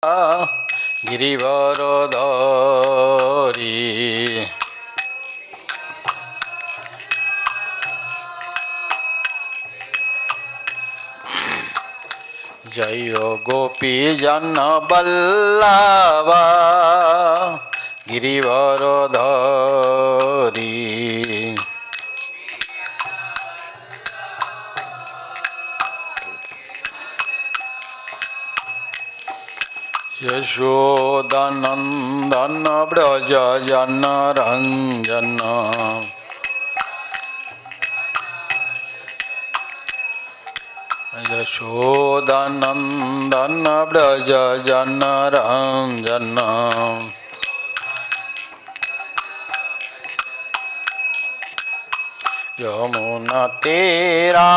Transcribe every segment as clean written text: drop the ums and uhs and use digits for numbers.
गिरिवरधरी जय गोपी जन बल्लभा गिरिवरधरी यशोदानंदन व्रज जन रंजन यशोदानंदन व्रज जन रंजन यमुना तेरा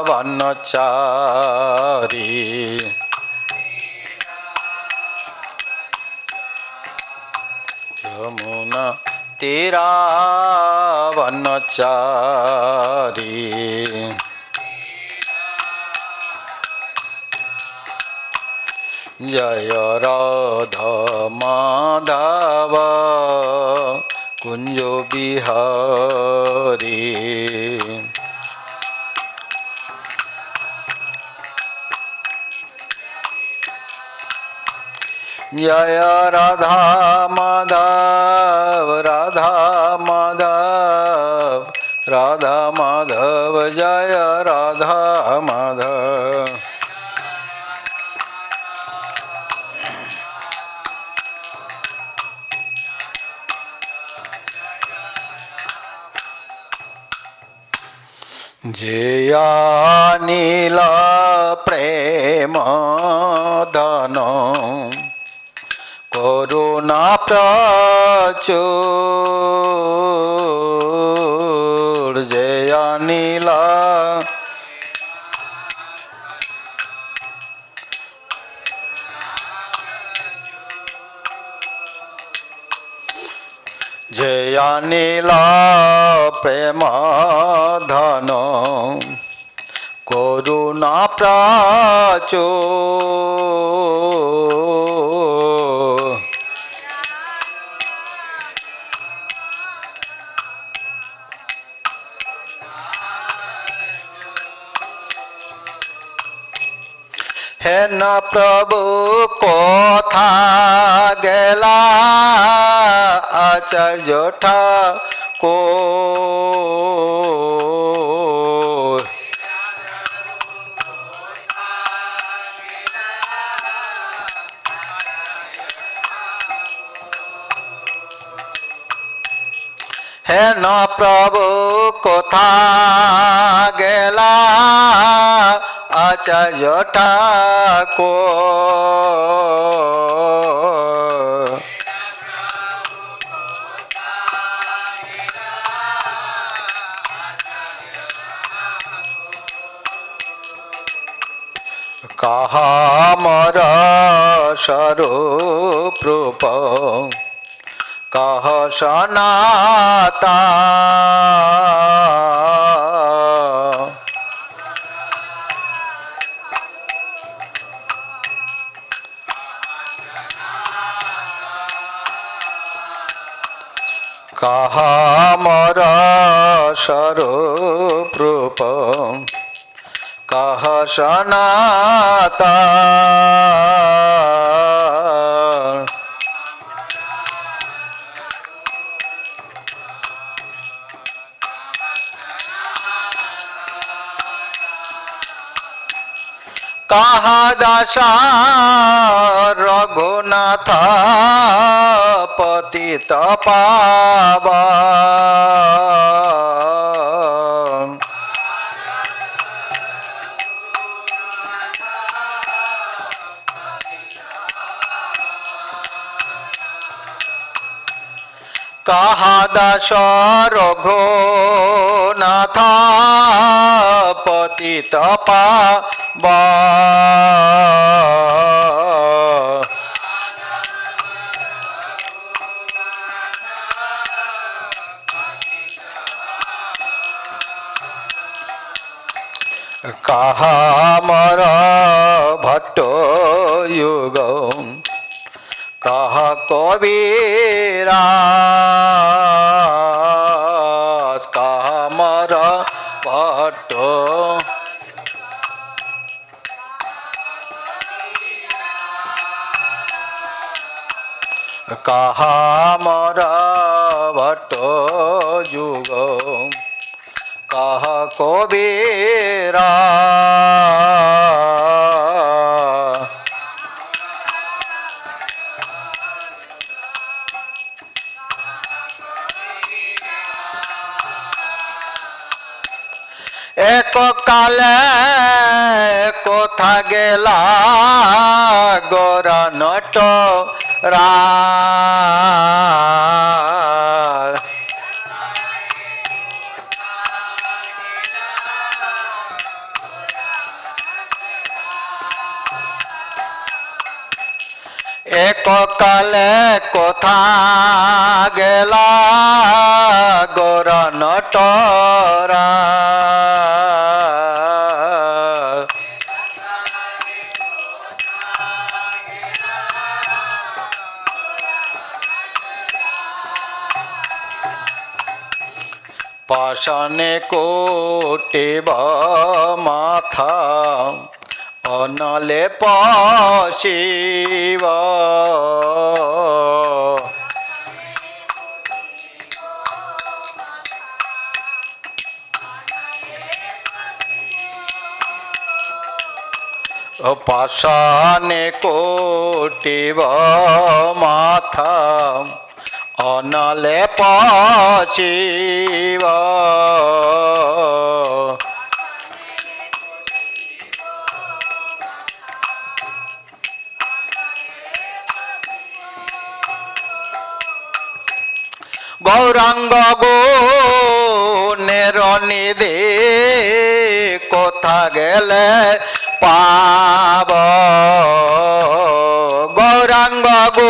वनचारी यमुना तेरा वनचारी जय राधा माधव कुंज बिहारी जय राधा माधव राधा माधव राधा माधव जय राधा माधव जया नील प्रेम धन करुणा प्रचुर जया नील जया नील प्रेम धन करुणा प्रचुर हे न प्रभु कथा गेला आचार्य ठाकुर हे न प्रभु कथा गेला आचार्य ठाकुर कहा मर स्वरूप रूप कह सनाता कहा मर स्वरूप रूप कह सनाता कहा दासा रघुनाथ पतित पावन कहा दास रघुनाथ पतित पावन कहा मर भट्टो युग कह कबीरा कह मर भट्ट कहा मर भट्ट युग कह कबीरा एक काले कोथा गेला गोरा नट रा एक काले कोथा गेला गोरा नटरा पाषाणे कोटिब माथा अनले पशिव पाषाणे कोटिब माथा अनले पशिव गौरांग गुणेर निधि कोथा गेले पाब गौरांग गो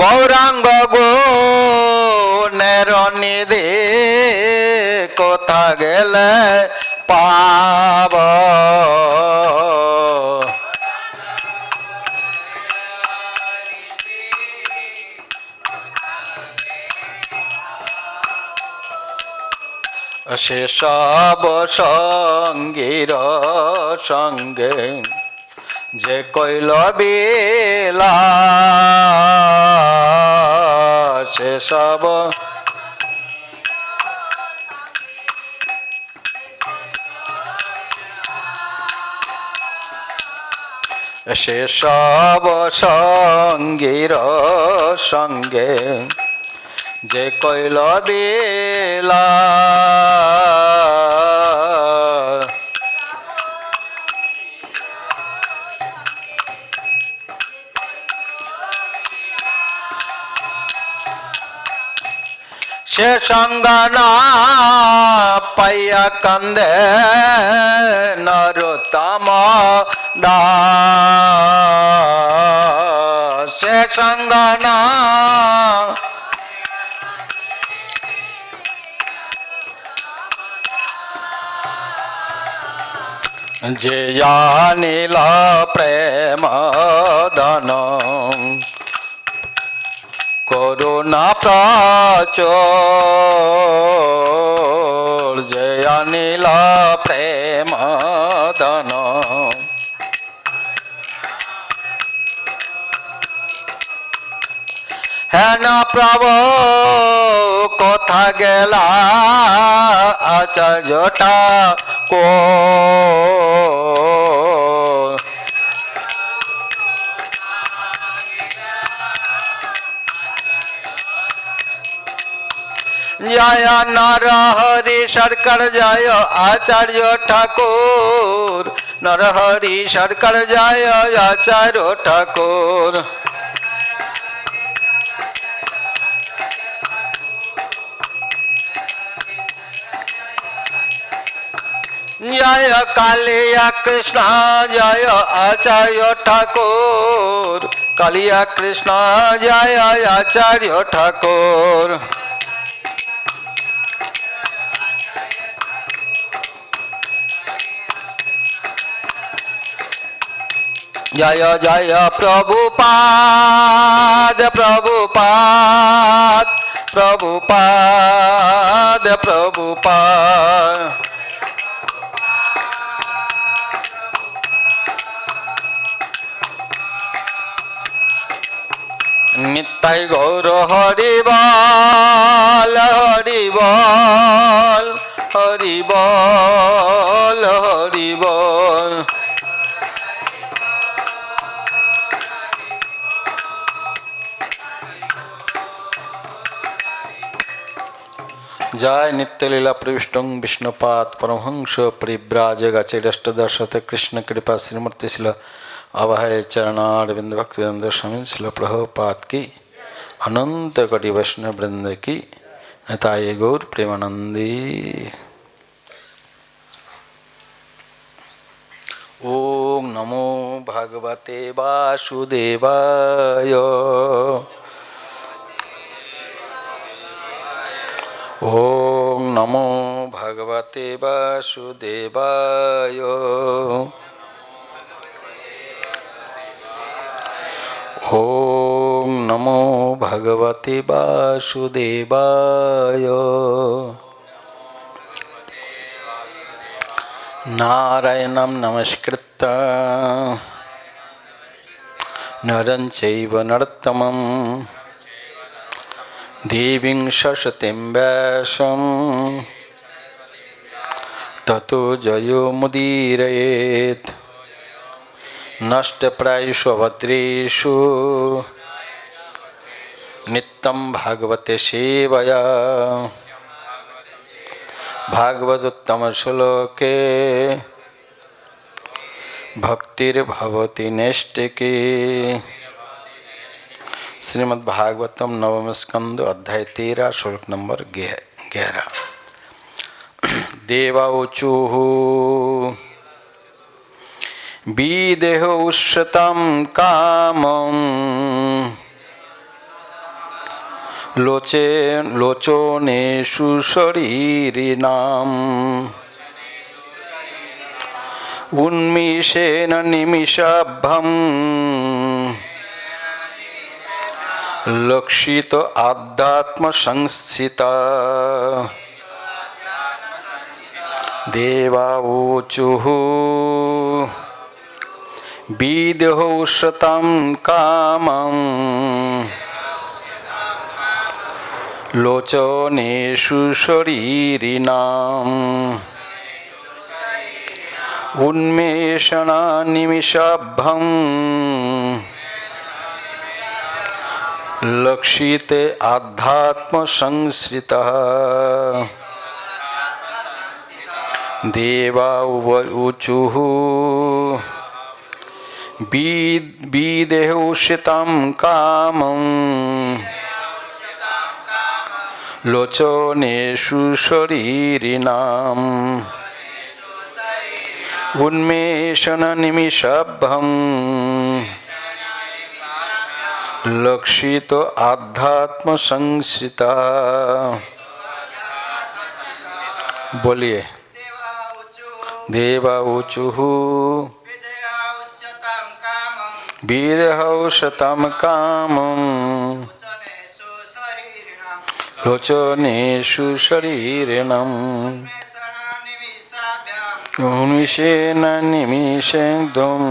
गौरांग गुणेर निधि कोथा गेले पाब से सब संगीर संगे जे कइल बेला से सब से सब संगीर संगे जे कइल बेला से संगना पाइया कंदे नरोत्तम दास से संगना जे जानिल प्रेम धन करुणा प्रचुर जे जानिल प्रेम धन हेन प्रभु कोथा गेला आचार्यटा को जय नरहरि सरकार जय आचार्य ठाकुर नरहरि सरकार जय आचार्य ठाकुर जय कालिया कृष्ण जय आचार्य ठाकुर कालिया कृष्ण जय आचार्य ठाकुर जय जय प्रभुपाद प्रभुपाद प्रभुपाद प्रभुपाद। नित्य गौर हरि बोल हरि बोल हरि बोल हरि बोल। जय नित्य लीला प्रविष्टं विष्णुपाद परमहंस परिव्राजकाचार्यष्टदर्शत कृष्ण कृपा श्रीमूर्ति शिल अभय चरणारविंद भक्तिवृंद स्वामी शिल प्रभुपाद की अनंत कोटि वैष्णव वृंद की हताये गौर प्रेमानंदी। ओम नमो भगवते वासुदेवाय। ओम नमो भगवते वासुदेवाय। ओम नमो भगवते वासुदेवाय। नारायणं नमस्कृत्य नरं चैव नरोत्तमं देवीं सरस्वतीं व्यासं ततो जयो मुदीरयेत्। नष्टप्रायेषु भद्रेषु नित्यं भागवते सेवया। भागवतोत्तम श्लोके भक्तिर्भवति नैष्टिकी। श्रीमद्भागवतम नवम स्कंद अध्याय 13 श्लोक नंबर 11। देवाऊचुः विदेहो उष्यतां कामं लोचनेषु शरीरिणाम् उन्मीषेण निमिषाभं लक्षित आध्यात्म संस्थिता। देवाऊचुः विदेहो उष्यतां कामं लोचनेषु शरीरिणाम् उन्मेषण निमिषाभं लक्षिते आध्यात्म संस्थितः। देवाऊचुः विदेहो उष्यतां कामं लोचनेषु शरीरिणाम् उन्मेषण निमिषाभं लक्षित आध्यात्म संस्थिता। बोलिए। देवाऊचुः विदेहौषतं कामं लोचनेषु शरीरिणाम् उन्मीषेण निमिषेन्दुं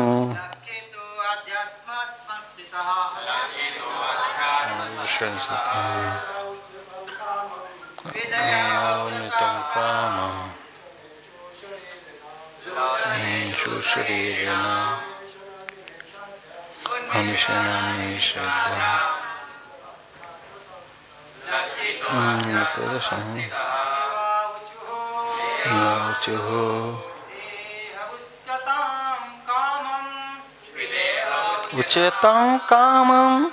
उच्यतां कामं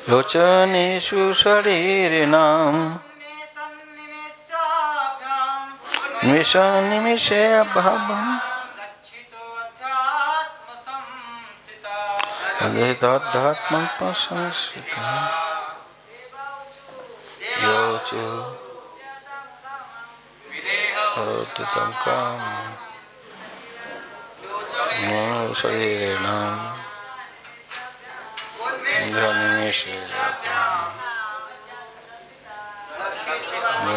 लोचनेषु शरीरिणाम् निमिषे अभावम् अद्वैताध्यात्म संस्थिता। योचु होतुतं कामं शरीरेण निमेषे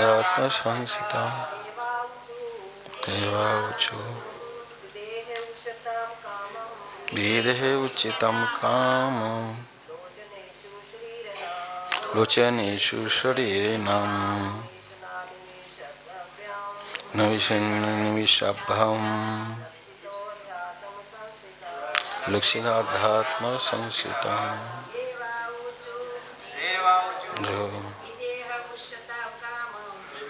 आत्मसंसिता देवाऊचु विदेहे उचितं कामं लोचनेषु शरीरिणां न निमिषाभ्यां लक्षिणाध्यात्मसंसितां जो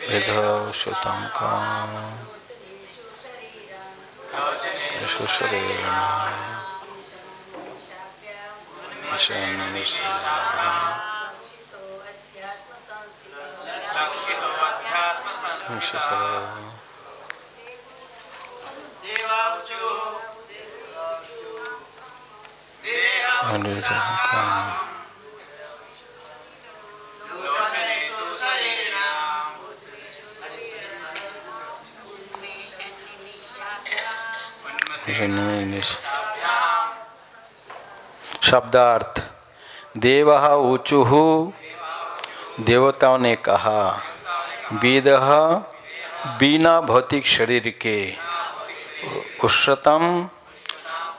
विधौषतं कामं शरीरिणां शब्दार्थ देवः ऊचुः देवताओं ने कहा वेदः बिना भौतिक शरीर के उष्णतम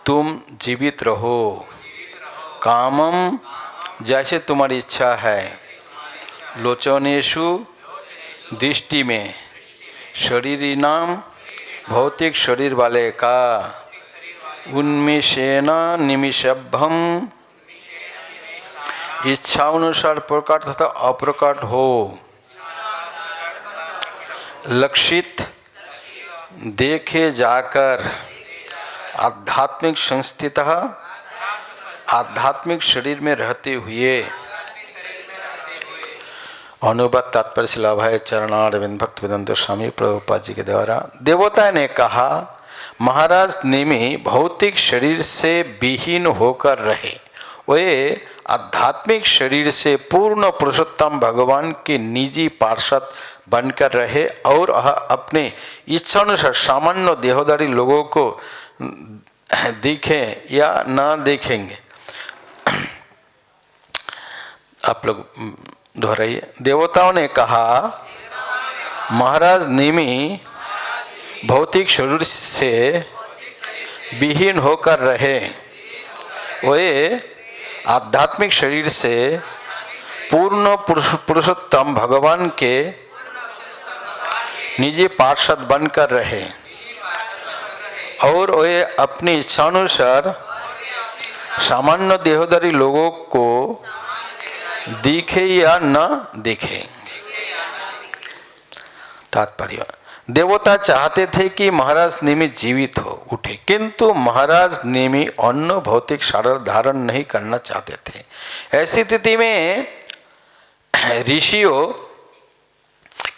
तुम जीवित रहो कामम जैसे तुम्हारी इच्छा है लोचनेषु दृष्टि में शरीरिणाम भौतिक शरीर वाले का उन्मेषेण निमिषभ्यम इच्छानुसार प्रकट तथा अप्रकट हो लक्षित देखे जाकर आध्यात्मिक संस्थित आध्यात्मिक शरीर में रहते हुए अनुवाद तात्पर्य शिला भाई चरणारविंद भक्तिवेदांत स्वामी प्रभुपाद जी के द्वारा देवता ने कहा महाराज नेमी भौतिक शरीर से विहीन होकर रहे वे आध्यात्मिक शरीर से पूर्ण पुरुषोत्तम भगवान के निजी पार्षद बनकर रहे और अपने इच्छानुसार सामान्य देहधारी लोगों को देखें या ना देखेंगे। आप लोग दोहराइए। देवताओं ने कहा महाराज नेमी भौतिक शरीर से विहीन होकर रहे वे आध्यात्मिक शरीर से पूर्ण पुरुषोत्तम भगवान के निजी पार्षद बनकर रहे और वे अपनी इच्छानुसार सामान्य देहधारी लोगों को दिखे या न दिखे। तात्पर्य देवता चाहते थे कि महाराज नेमी जीवित हो उठे किंतु महाराज नेमी अन्य भौतिक शरीर धारण नहीं करना चाहते थे। ऐसी स्थिति में ऋषियों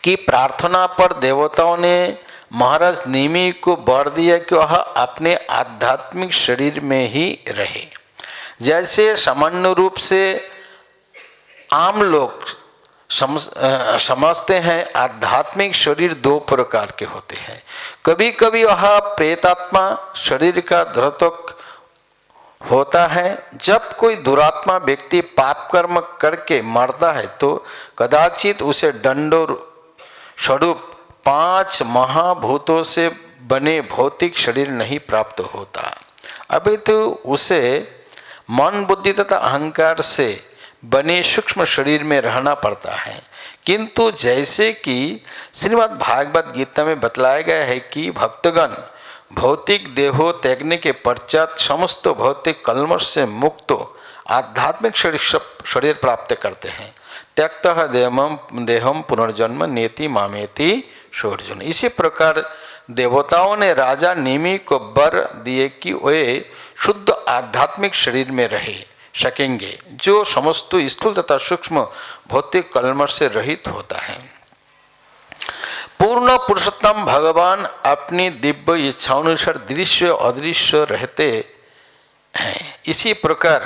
की प्रार्थना पर देवताओं ने महाराज नेमी को वर दिया कि वह अपने आध्यात्मिक शरीर में ही रहे। जैसे सामान्य रूप से आम लोग समझते हैं आध्यात्मिक शरीर दो प्रकार के होते हैं। कभी कभी वह प्रेतात्मा शरीर का द्योतक होता है। जब कोई दुरात्मा व्यक्ति पाप कर्म करके मरता है तो कदाचित उसे दंडो स्वरूप 5 महाभूतों से बने भौतिक शरीर नहीं प्राप्त होता। अभी तो उसे मन बुद्धि तथा अहंकार से बने सूक्ष्म शरीर में रहना पड़ता है। किंतु जैसे कि श्रीमद् भागवत गीता में बतलाया गया है कि भक्तगण भौतिक देहो त्यागने के पश्चात समस्त भौतिक कल्मश से मुक्त आध्यात्मिक शरीर प्राप्त करते हैं। त्यक्तः देहम पुनर्जन्म नेति मामेति सोर्जुन। इसी प्रकार देवताओं ने राजा नेमी को वर दिए कि वे शुद्ध आध्यात्मिक शरीर में रहे सकेंगे जो समस्त स्थूल तथा सूक्ष्म भौतिक कल्मश से रहित होता है। पूर्ण पुरुषोत्तम भगवान अपनी दिव्य इच्छानुसार दृश्य अदृश्य रहते हैं। इसी प्रकार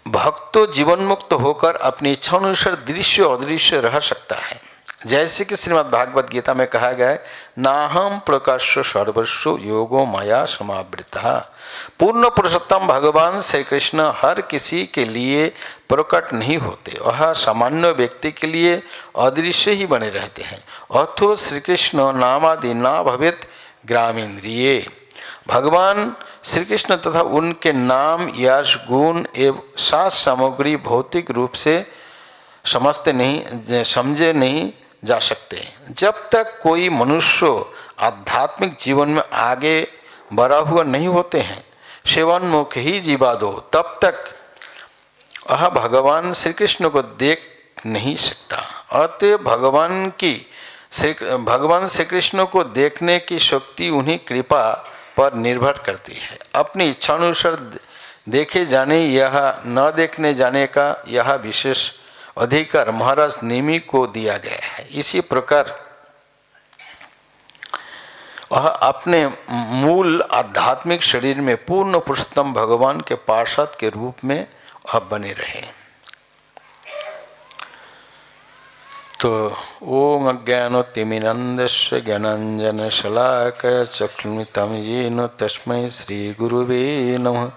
भक्त जीवन मुक्त होकर अपनी इच्छानुसार दृश्य अदृश्य रह सकता है। जैसे कि श्रीमद् भागवत गीता में कहा गया है, नाहम प्रकाश सर्वस्व योगो माया समावृता। पूर्ण पुरुषोत्तम भगवान श्री कृष्ण हर किसी के लिए प्रकट नहीं होते, वह सामान्य व्यक्ति के लिए अदृश्य ही बने रहते हैं। अथो श्री कृष्ण नामादि ना भवेत ग्रामीन्द्रिये। भगवान श्री कृष्ण तथा उनके नाम, यश, गुण एवं सात सामग्री भौतिक रूप से समझे नहीं जा सकते। जब तक कोई मनुष्य आध्यात्मिक जीवन में आगे बढ़ा हुआ नहीं होते हैं, सेवनमुख ही जीवादो, तब तक वह भगवान श्री कृष्ण को देख नहीं सकता। अतः भगवान श्री कृष्ण को देखने की शक्ति उन्हीं कृपा पर निर्भर करती है। अपनी इच्छानुसार देखे जाने यह न देखने जाने का यह विशेष अधिकार महाराज नेमि को दिया गया है। इसी प्रकार वह अपने मूल आध्यात्मिक शरीर में पूर्ण पुरुषोत्तम भगवान के पार्षद के रूप में वह बने रहे। तो ओम अज्ञानतिमिरन्धस्य ज्ञानाञ्जनशलाकया चक्षुरुन्मिलितं येन तस्मै श्रीगुरुवे नमः।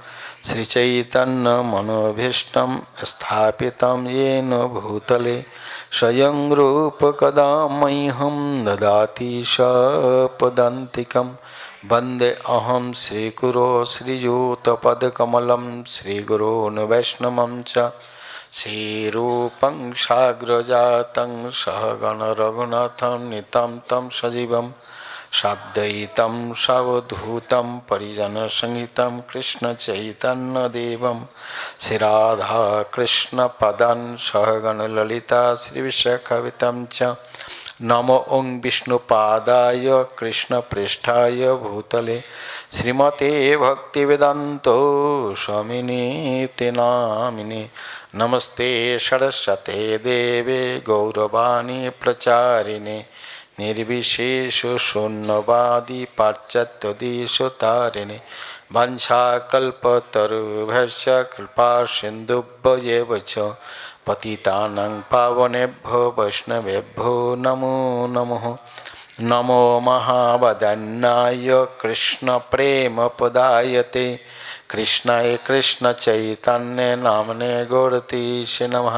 श्रीचैतन्यमनोभीष्टं स्थापितं येन भूतले स्वयं रूप कदा मह्यं ददाति सपदान्तिकं। वन्दे अहं श्रीगुरो श्रीयुतपदकमलं श्रीगुरोन् वैष्णवं च। श्रीरूपं साग्रजातं सहगण रघुनाथं नितं तं सजीवं साद्वैतं सावधूतं परिजनसहितं कृष्णचैतन्यदेवं श्रीराधाकृष्णपदां सहगण ललिता श्रीविशाखान्वितं च। नमो ओं विष्णुपादाय कृष्णप्रेष्ठाय भूतले श्रीमते भक्तिवेदान्तो स्वामिनीति नामिने। नमस्ते सरस्वते देवे गौरवाणी प्रचारिणे निर्विशेष शून्यवादी पाश्चात्यदेशतारिणे। वंशाकल्पतरुभ्यश्च कृपा सिन्धुभ्येव च पतितानां पावनेभ्यो वैष्णवेभ्यो नमो नमः। नमो महावदन्याय कृष्णप्रेमपदायते कृष्णाय कृष्णचैतन्य नामने गौरतीसे नमः।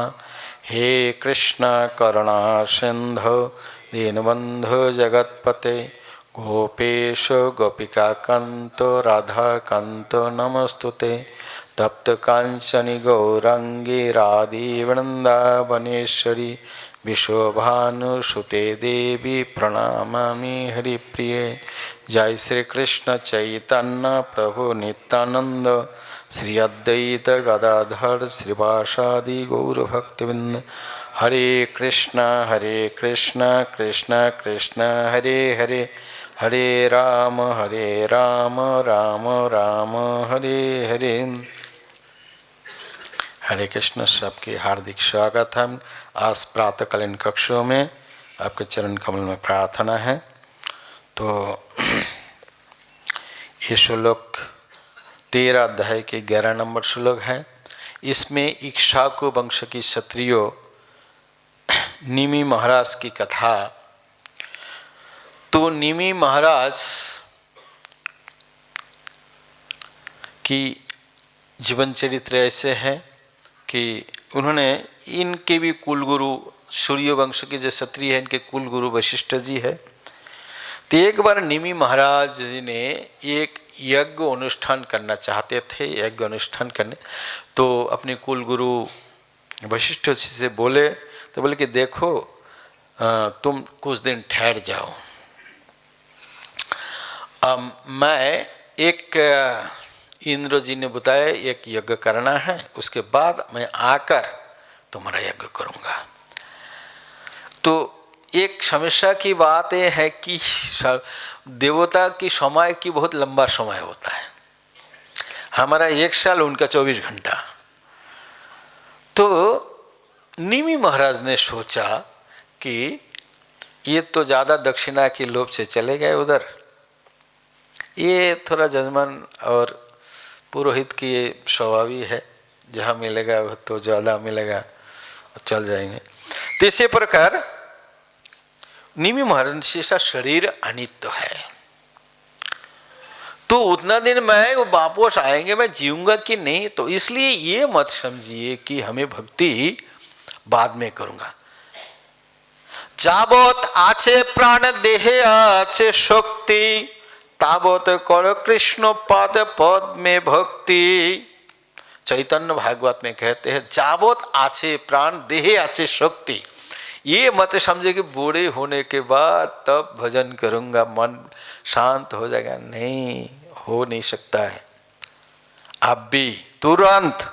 हे कृष्ण करुणा सिन्धो दीनबन्धो जगत्पते गोपेश गोपिकान्त राधाकान्त नमस्तुते। तप्त कांचनी गौरांगी राधे वृंदावनेश्वरी विश्वभानुसुते देवी प्रणमामि हरिप्रिये। जय श्री कृष्ण चैतन्य प्रभु नित्यानंद श्री अद्वैत गदाधर श्रीवासादि गौरभक्तवृंद। हरे कृष्ण कृष्ण कृष्ण हरे हरे, हरे राम राम राम हरे हरे। हरे कृष्ण। सबके हार्दिक स्वागत है। आज प्रातःकालीन कक्षों में आपके चरण कमल में प्रार्थना है। तो ये श्लोक 13 अध्याय के 11 नंबर श्लोक है। इसमें इक्ष्वाकु वंश की क्षत्रियों निमि महाराज की कथा। तो निमि महाराज की जीवन चरित्र ऐसे है कि उन्होंने, इनके भी कुलगुरु सूर्यवंश के जो क्षत्रिय है, इनके कुलगुरु वशिष्ठ जी है। तो एक बार निमि महाराज जी ने एक यज्ञ अनुष्ठान करना चाहते थे। यज्ञ अनुष्ठान करने तो अपने कुलगुरु वशिष्ठ जी से बोले, तो बोले कि देखो तुम कुछ दिन ठहर जाओ, मैं एक इंद्र जी ने बताया एक यज्ञ करना है, उसके बाद मैं आकर तुम्हारा यज्ञ करूंगा। तो एक समस्या की बात यह है कि देवता की समय की बहुत लंबा समय होता है। हमारा 1 साल, उनका 24 घंटा। तो निमि महाराज ने सोचा कि ये तो ज़्यादा दक्षिणा की लोभ से चले गए उधर, ये थोड़ा जजमान और पुरोहित की ये स्वभाव ही है, जहाँ मिलेगा तो ज़्यादा मिलेगा, चल जाएंगे। तो इसी प्रकार निमि महर्षि का शरीर अनित्य है, तो उतना दिन मैं वो वापस आएंगे, मैं जीऊंगा कि नहीं। तो इसलिए ये मत समझिए कि हमें भक्ति बाद में करूंगा। जाबत आछे प्राण देहे आछे शक्ति, ताबत करो कृष्ण पाद पद में भक्ति। चैतन्य भागवत में कहते हैं जाबत आछे प्राण देहे आछे शक्ति। ये मत समझे कि बूढ़े होने के बाद तब भजन करूंगा मन शांत हो जाएगा, नहीं, हो नहीं सकता है। अब भी तुरंत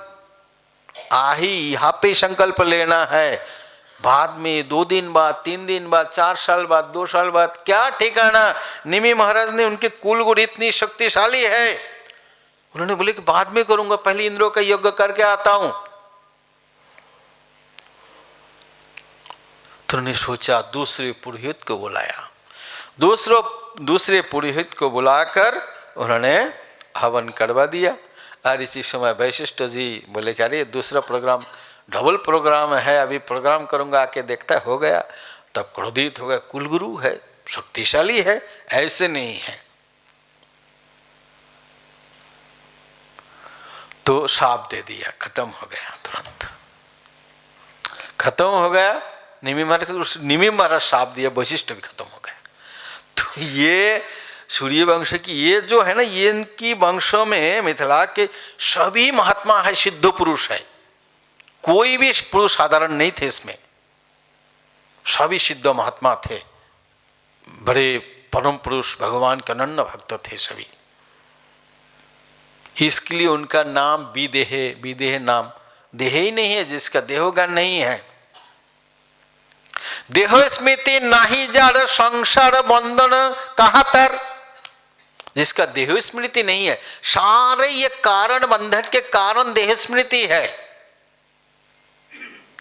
आही यहाँ पे संकल्प लेना है, बाद में 2 दिन बाद, 3 दिन बाद, 4 साल बाद, 2 साल बाद क्या ठिकाना। निमि महाराज ने, उनके कुल गुण इतनी शक्तिशाली है, उन्होंने बोले कि बाद में करूंगा, पहले इंद्रों का यज्ञ करके आता हूं। तो उन्होंने सोचा दूसरे पुरोहित को बुलाया, दूसरे पुरोहित को बुलाकर उन्होंने हवन करवा दिया। और इसी समय वशिष्ठ जी बोले कि अरे दूसरा प्रोग्राम, डबल प्रोग्राम है, अभी प्रोग्राम करूंगा, आके देखता हो गया। तब क्रोधित हो गया, कुलगुरु है, शक्तिशाली है, ऐसे नहीं है। तो शाप दे दिया, खत्म हो गया, तुरंत खत्म हो गया। निमि महाराज शाप दिया, वशिष्ठ भी खत्म हो गया। तो ये सूर्य वंश की ये जो है ना, ये इनकी वंशों में मिथिला के सभी महात्मा है, सिद्ध पुरुष है, कोई भी पुरुष साधारण नहीं थे इसमें, सभी सिद्ध महात्मा थे, बड़े परम पुरुष, भगवान के अनन्य भक्त थे सभी। इसके लिए उनका नाम विदेह, विदेह नाम, देह ही नहीं है जिसका देहोगन नहीं है। देह स्मृति नाही जड़ संसार बंधन कहा तर, जिसका देह स्मृति नहीं है, सारे ये कारण बंधन के कारण देह स्मृति है।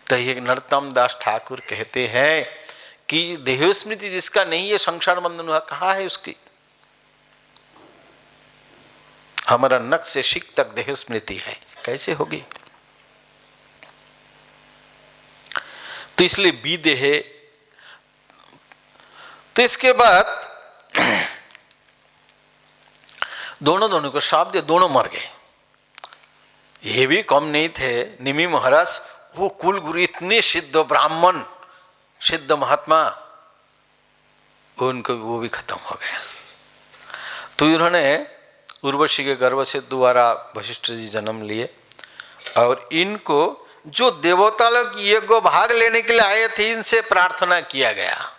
तो ये नरोत्तम दास ठाकुर कहते हैं कि देह स्मृति जिसका नहीं है, संसार बंधन हुआ, कहाँ है उसकी। हमारा नख से शिक तक देह स्मृति है, कैसे होगी। तो इसलिए विदेह। तो इसके बाद दोनों को शाप दिया, दोनों मर गए। ये भी कम नहीं थे, निमि महाराज वो कुल गुरु, इतने सिद्ध ब्राह्मण, सिद्ध महात्मा, उनको वो भी खत्म हो गया। तो इन्होंने उर्वशी के गर्भ से दोबारा वशिष्ठ जी जन्म लिए, और इनको जो देवता लोग यज्ञ भाग लेने के लिए आए थे, इनसे प्रार्थना किया गया,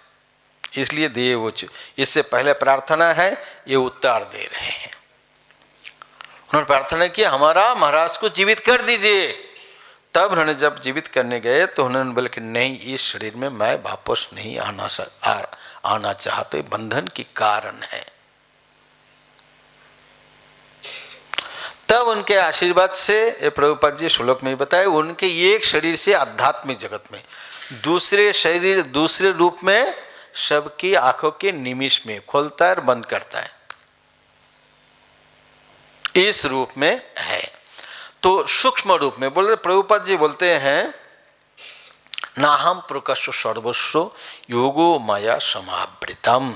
इसलिए देवोच, इससे पहले प्रार्थना है, ये उत्तर दे रहे हैं। उन्होंने प्रार्थना किया हमारा महाराज को जीवित कर दीजिए। तब उन्होंने जब जीवित करने गए तो उन्होंने बोले कि नहीं, इस शरीर में मैं वापस नहीं आना चाहता, ये बंधन की कारण है। तब उनके आशीर्वाद से, प्रभुपाद जी श्लोक में बताए, उनके एक शरीर से आध्यात्मिक जगत में, दूसरे शरीर दूसरे रूप में सबकी आंखों के निमिष में खोलता है और बंद करता है, इस रूप में है। तो सूक्ष्म रूप में बोले, प्रभुपाद जी बोलते हैं नाहम प्रकाश सर्वस्व योगो माया समावृतम।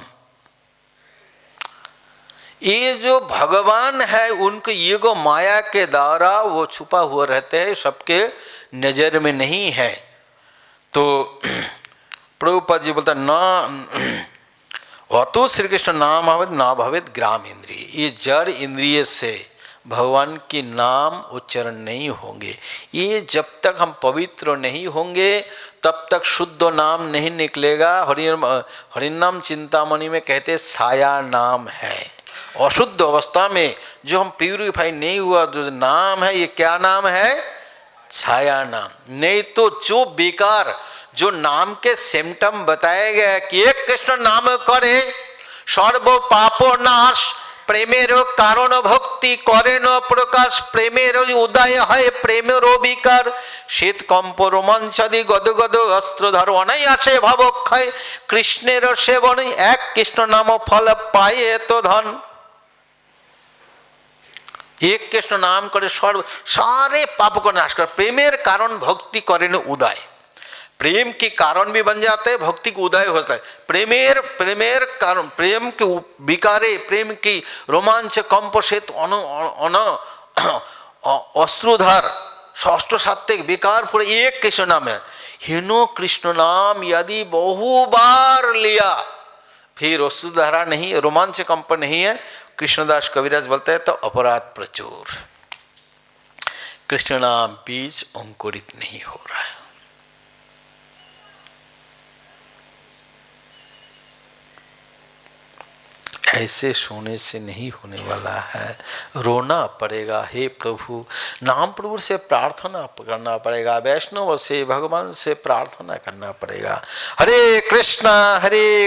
ये जो भगवान है उनके योगो माया के द्वारा वो छुपा हुआ रहते हैं, सबके नजर में नहीं है। तो प्रभुपाद जी बोलता ना अतो श्री कृष्ण नाम भवेद ना भवेद ग्राम इंद्रिय, ये जड़ इंद्रिय से भगवान के नाम उच्चारण नहीं होंगे। ये जब तक हम पवित्र नहीं होंगे तब तक शुद्ध नाम नहीं निकलेगा। हरिनाम चिंतामणि में कहते छाया नाम है। अशुद्ध अवस्था में जो हम प्यूरिफाई नहीं हुआ जो नाम है, ये क्या नाम है? छाया नाम। नहीं तो जो बेकार जो नाम के सिम्टम बताए गए कि एक कृष्ण नाम करे सर्व पापो नाश, प्रेमेर कारण भक्ति करे न प्रकाश, प्रेमेर उदय है प्रेमेर विकार, शीत कंप रोमांचादि गद गद अस्त्रधर अनायासे भवक्षय, कृष्णेर सेवन एक कृष्ण नाम फल पाए तो धन। एक कृष्ण नाम करे सर्व सारे पाप को नाश कर, प्रेमेर कारण भक्ति करे न उदय, प्रेम के कारण भी बन जाते हैं, भक्ति को उदय होता है। प्रेमेर कारण, प्रेम के विकारे, प्रेम की रोमांच कंपषित अश्रुधार षष्ठ सात्विक विकार पूरे एक कृष्ण नाम है। हिनो कृष्ण नाम यदि बहु बार लिया फिर अश्रुधारा नहीं, रोमांच कंप नहीं है, कृष्णदास कविराज बोलते हैं तो अपराध प्रचुर, कृष्ण नाम बीज अंकुरित नहीं हो रहा है। ऐसे सोने से नहीं होने वाला है, रोना पड़ेगा। हे प्रभु, नाम प्रभु से प्रार्थना करना पड़ेगा, वैष्णव से भगवान से प्रार्थना करना पड़ेगा। हरे कृष्णा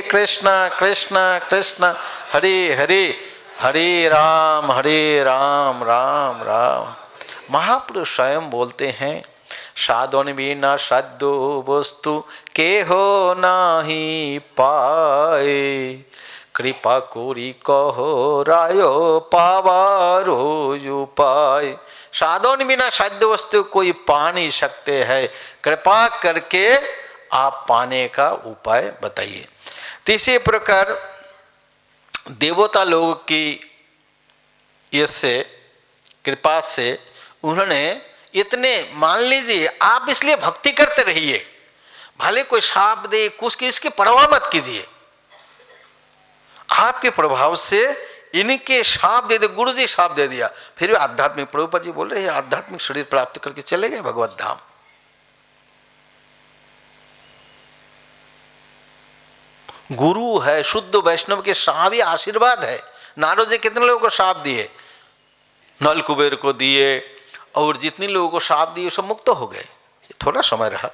कृष्ण कृष्ण हरे हरे, हरे राम राम राम। महापुरुष स्वयं बोलते हैं, साधन बिना साध्य वस्तु के हो नाही पाए, कृपा कोरी कहो रायो पावारो उपाय। साधन बिना साध्य वस्तु कोई पा नहीं सकते हैं, कृपा करके आप पाने का उपाय बताइए। तीसरे प्रकार देवता लोगों की इससे कृपा से उन्होंने इतने, मान लीजिए आप इसलिए भक्ति करते रहिए, भले कोई शाप दे कुछ की इसकी परवाह मत कीजिए, आपके प्रभाव से इनके शाप दे दे, गुरु जी शाप दे दिया, फिर भी आध्यात्मिक, प्रभुपाद जी बोल रहे हैं आध्यात्मिक शरीर प्राप्त करके चले गए भगवत धाम। गुरु है, शुद्ध वैष्णव के शाप ही आशीर्वाद है। नारद जी कितने लोगों को शाप दिए, नल कुबेर को दिए, और जितने लोगों को शाप दिए सब मुक्त हो गए, थोड़ा समय रहा।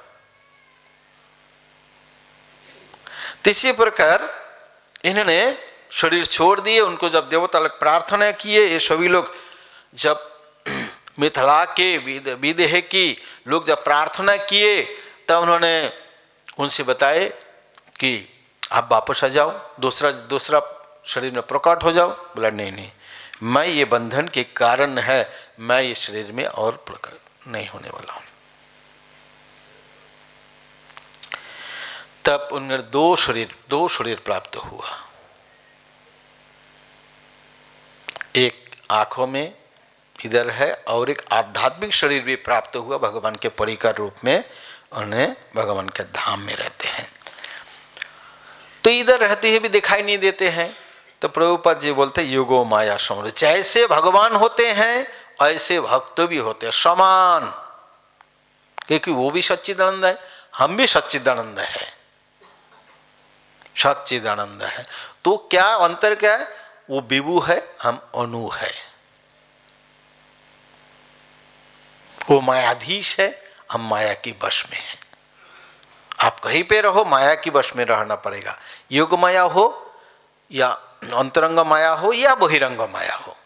तीसरे प्रकार इन्होंने शरीर छोड़ दिए, उनको जब देवता लोग प्रार्थना किए, ये सभी लोग जब मिथिला के विदेह की लोग जब प्रार्थना किए तब उन्होंने उनसे बताए कि आप वापस आ जाओ, दूसरा शरीर में प्रकट हो जाओ। बोला नहीं, मैं ये बंधन के कारण है, मैं इस शरीर में और प्रकट नहीं होने वाला हूं। तब उन्हें दो शरीर प्राप्त हुआ, एक आंखों में इधर है और एक आध्यात्मिक शरीर भी प्राप्त हुआ, भगवान के परिकर रूप में उन्हें भगवान के धाम में रहते हैं। तो इधर रहते हुए भी दिखाई नहीं देते हैं। तो प्रभुपाद जी बोलते योगो माया समृद्ध, जैसे भगवान होते हैं ऐसे भक्त भी होते हैं समान, क्योंकि वो भी सच्चिदानंद है, हम भी सच्चिदानंद है, सच्चिदानंद है। तो क्या अंतर क्या है, वो विभु है, हम अनु है, वो मायाधीश है, हम माया की वश में है। आप कहीं पे रहो, माया की वश में रहना पड़ेगा, योग माया हो या अंतरंग माया हो या बहिरंग माया हो,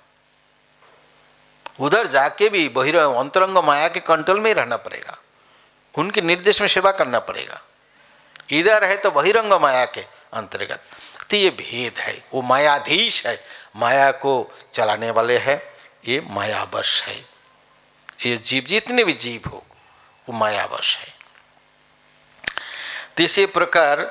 उधर जाके भी अंतरंग माया के कंट्रोल में ही रहना पड़ेगा, उनके निर्देश में सेवा करना पड़ेगा। इधर है तो बहिरंग माया के अंतर्गत। तो ये भेद है, वो मायाधीश है, माया को चलाने वाले हैं, ये मायावश है। ये जीव जितने भी जीव हो वो मायावश है। तीसरे प्रकार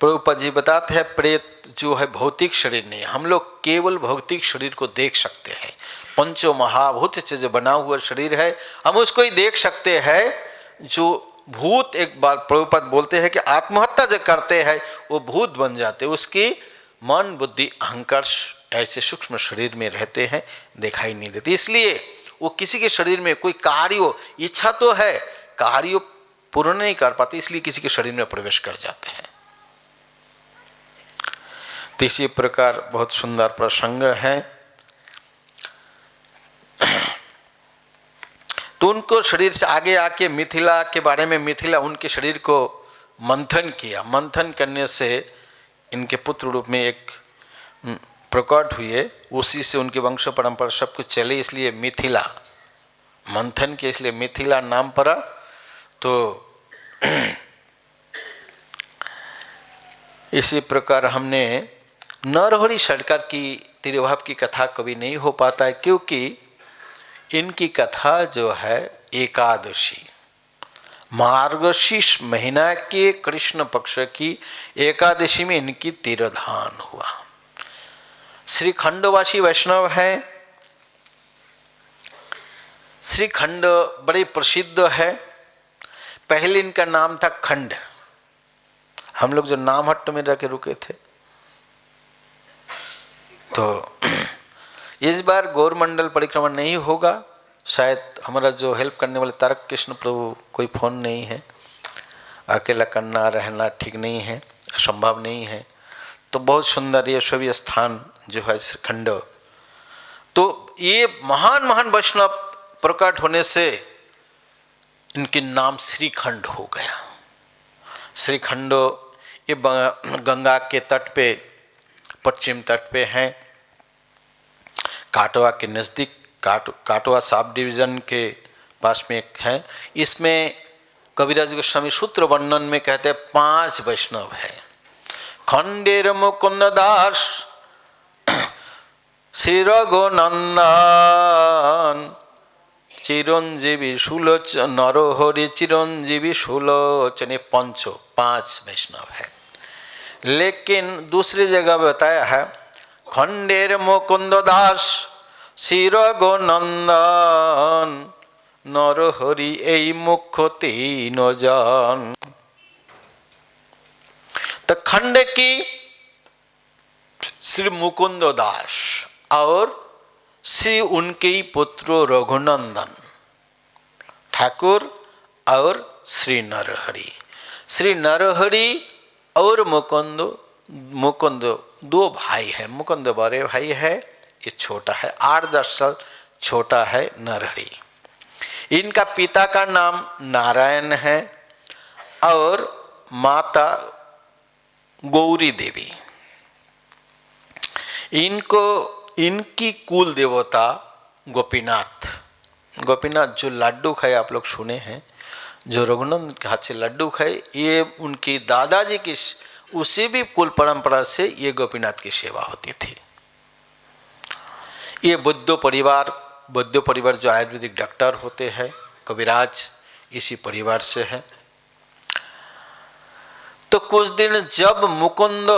प्रभुपाद जी बताते हैं प्रेत जो है भौतिक शरीर नहीं, हम लोग केवल भौतिक शरीर को देख सकते हैं, पंचो महाभूत से जो बना हुआ शरीर है हम उसको ही देख सकते हैं। जो भूत, एक बार प्रभुपाद बोलते हैं कि आत्महत्या जो करते हैं वो भूत बन जाते हैं, उसकी मन बुद्धि अहंकार ऐसे सूक्ष्म शरीर में रहते हैं, दिखाई नहीं देते, इसलिए वो किसी के शरीर में कोई कार्य, इच्छा तो है, कार्य पूर्ण नहीं कर पाते, इसलिए किसी के शरीर में प्रवेश कर जाते हैं। तीसरे प्रकार बहुत सुंदर प्रसंग है। तो उनको शरीर से आगे आके मिथिला के बारे में, मिथिला उनके शरीर को मंथन किया, मंथन करने से इनके पुत्र रूप में एक प्रकट हुए, उसी से उनके वंश परंपरा सब कुछ चले, इसलिए मिथिला मंथन के, इसलिए मिथिला नाम पड़ा। तो इसी प्रकार हमने नरहरि सरकार की तिरुभाव की कथा कभी नहीं हो पाता है, क्योंकि इनकी कथा जो है एकादशी मार्गशीर्ष महीना के कृष्ण पक्ष की एकादशी में इनकी तिरोधान हुआ। श्रीखंडवासी वैष्णव है। श्रीखंड बड़े प्रसिद्ध है। पहले इनका नाम था खंड। हम लोग जो नामहट्ट में जाके रुके थे, तो इस बार गौरमंडल परिक्रमा नहीं होगा। शायद हमारा जो हेल्प करने वाले तारक कृष्ण प्रभु कोई फोन नहीं है, अकेला करना रहना ठीक नहीं है, संभव नहीं है। तो बहुत सुंदर ये सभी स्थान जो है श्रीखंड, तो ये महान महान वैष्णव प्रकट होने से इनके नाम श्रीखंड हो गया। श्रीखंड ये गंगा के तट पे, पश्चिम तट पे हैं, काटवा के नज़दीक, काटवा सब डिवीज़न के पास में एक है। इसमें कविराज गोस्वामी सूत्र वर्णन में कहते हैं 5 वैष्णव है। खंडेर मुकुंद दास शिरगो नंदन चिरंजीवी सुलोचन नरहरि चिरंजीवी सुलोचन, 5 वैष्णव है। लेकिन दूसरी जगह बताया है खंडेर मुकुंद दास शिरगो नंदन नरहरि এই मुख्य 3 जन। तो खंड की श्री मुकुंद दास और श्री उनके ही पुत्र रघुनंदन ठाकुर और श्री नरहरि। श्री नरहरि और मुकुंद 2 भाई है। मुकुंद बड़े भाई है, ये छोटा है, 8-10 साल छोटा है नरहरि। इनका पिता का नाम नारायण है और माता गौरी देवी। इनकी कुल देवता गोपीनाथ। गोपीनाथ जो लड्डू खाए आप लोग सुने हैं, जो रघुनंदन के हाथ से लड्डू खाए, ये उनके दादाजी की उसी भी कुल परंपरा से ये गोपीनाथ की सेवा होती थी। ये बुद्धो परिवार जो आयुर्वेदिक डॉक्टर होते हैं, कविराज इसी परिवार से है। तो कुछ दिन जब मुकुंद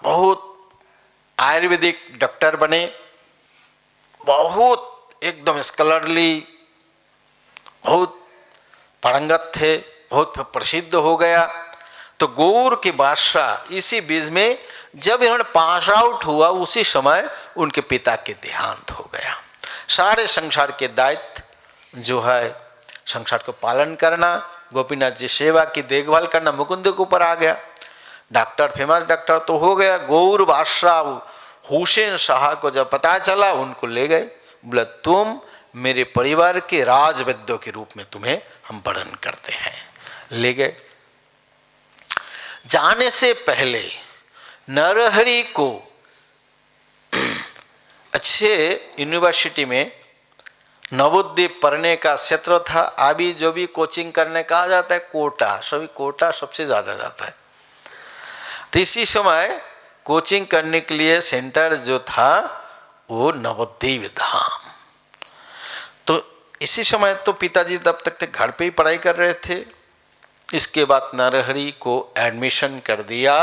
बहुत आयुर्वेदिक डॉक्टर बने, बहुत एकदम स्कॉलरली, बहुत पारंगत थे, बहुत प्रसिद्ध हो गया। तो गौर के बादशाह इसी बीच में जब इन्होंने पास आउट हुआ, उसी समय उनके पिता के देहांत हो गया। सारे संसार के दायित्व जो है संसार को पालन करना, गोपीनाथ जी सेवा की देखभाल करना मुकुंद के ऊपर आ गया। डॉक्टर, फेमस डॉक्टर तो हो गया। गौर बादशाह हुसैन शाह को जब पता चला, उनको ले गए, बोला तुम मेरे परिवार के राजवैद्य के रूप में तुम्हें हम वर्णन करते हैं। ले गए। जाने से पहले नरहरि को अच्छे यूनिवर्सिटी में नवोदय पढ़ने का क्षेत्र था। अभी जो भी कोचिंग करने कहा जाता है कोटा, सभी कोटा सबसे ज़्यादा जाता है। तो इसी समय कोचिंग करने के लिए सेंटर जो था वो नवोदय धाम। तो इसी समय तो पिताजी तब तक घर पे ही पढ़ाई कर रहे थे। इसके बाद नरहरि को एडमिशन कर दिया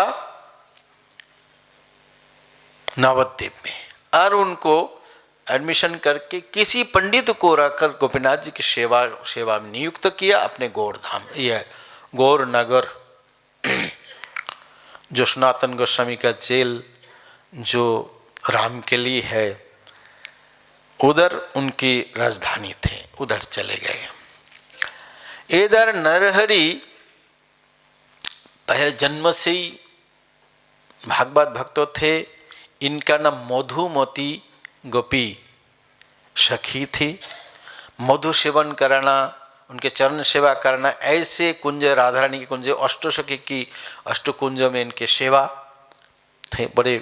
नवद्वीप में, और उनको एडमिशन करके किसी पंडित को रखकर गोपीनाथ जी की सेवा में नियुक्त किया अपने गौरधाम, यह गौर नगर जो सनातन गोस्वामी का जेल जो रामकेली है, उधर उनकी राजधानी थे, उधर चले गए। इधर नरहरि पहले जन्म से ही भागवत भक्त थे। इनका नाम मधुमती गोपी सखी थी। मधु सेवन करना, उनके चरण सेवा करना, ऐसे कुंज राधा रानी के कुंज अष्टसखी की अष्टकुंज में इनके सेवा थे, बड़े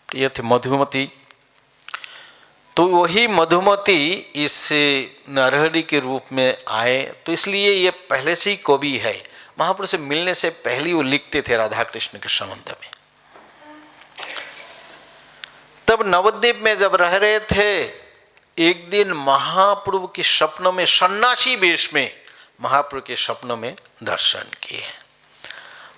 प्रिय थे मधुमती। तो वही मधुमती इस नरहरि के रूप में आए, तो इसलिए ये पहले से ही कवि है। महापुरुष से मिलने से पहले वो लिखते थे राधा कृष्ण के संबंध में। तब नवद्वीप में जब रह रहे थे, एक दिन महाप्रभु के स्वप्न में सन्यासी वेश में महाप्रभु के स्वप्नों में दर्शन किए।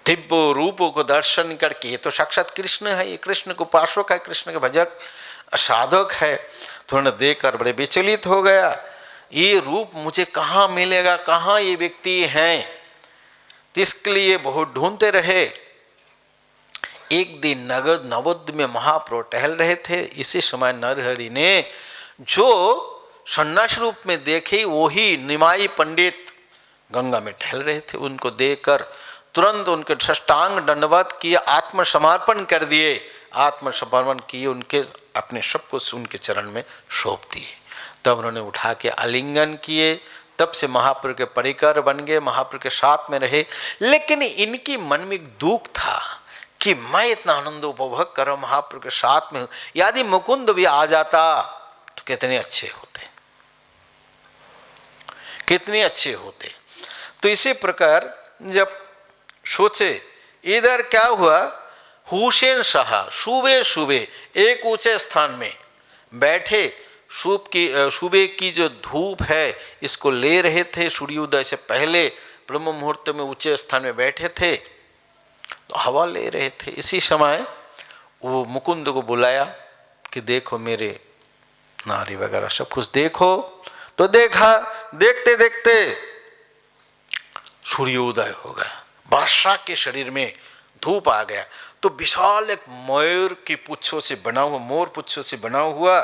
दिव्य रूपों को दर्शन करके, ये तो साक्षात कृष्ण है, ये कृष्ण को उपासक है, कृष्ण के भजक साधक है। तो उन्होंने देखकर बड़े विचलित हो गया, ये रूप मुझे कहाँ मिलेगा, कहाँ ये व्यक्ति हैं। तो इसके लिए बहुत ढूंढते रहे। एक दिन नगर नवोद में महाप्रभु टहल रहे थे। इसी समय नरहरि ने जो सन्यास रूप में देखे, वही निमाई पंडित गंगा में टहल रहे थे। उनको देखकर तुरंत उनके साष्टांग दंडवत किए, आत्मसमर्पण कर दिए। आत्मसमर्पण किए, उनके अपने सब कुछ उनके चरण में सौंप दिए। तब उन्होंने उठा के आलिंगन किए। तब से महाप्रभु के परिकर बन गए, महाप्रभु के साथ में रहे। लेकिन इनकी मन में एक दुख था कि मैं इतना आनंद उपभोग कर रहा हूं, महाप्रभु के साथ में हूं, यदि मुकुंद भी आ जाता तो कितने अच्छे होते, कितने अच्छे होते। तो इसी प्रकार जब सोचे, इधर क्या हुआ, हुसैन शाह सुबह सुबह एक ऊंचे स्थान में बैठे, सुबह की जो धूप है इसको ले रहे थे। सूर्योदय से पहले ब्रह्म मुहूर्त में ऊंचे स्थान में बैठे थे, तो हवा ले रहे थे। इसी समय वो मुकुंद को बुलाया कि देखो मेरे नारी वगैरह सब कुछ देखो। तो देखा, देखते देखते सूर्योदय हो गया, बादशाह के शरीर में धूप आ गया। तो विशाल एक मयूर की पुच्छों से बना हुआ, मोर पुच्छों से बना हुआ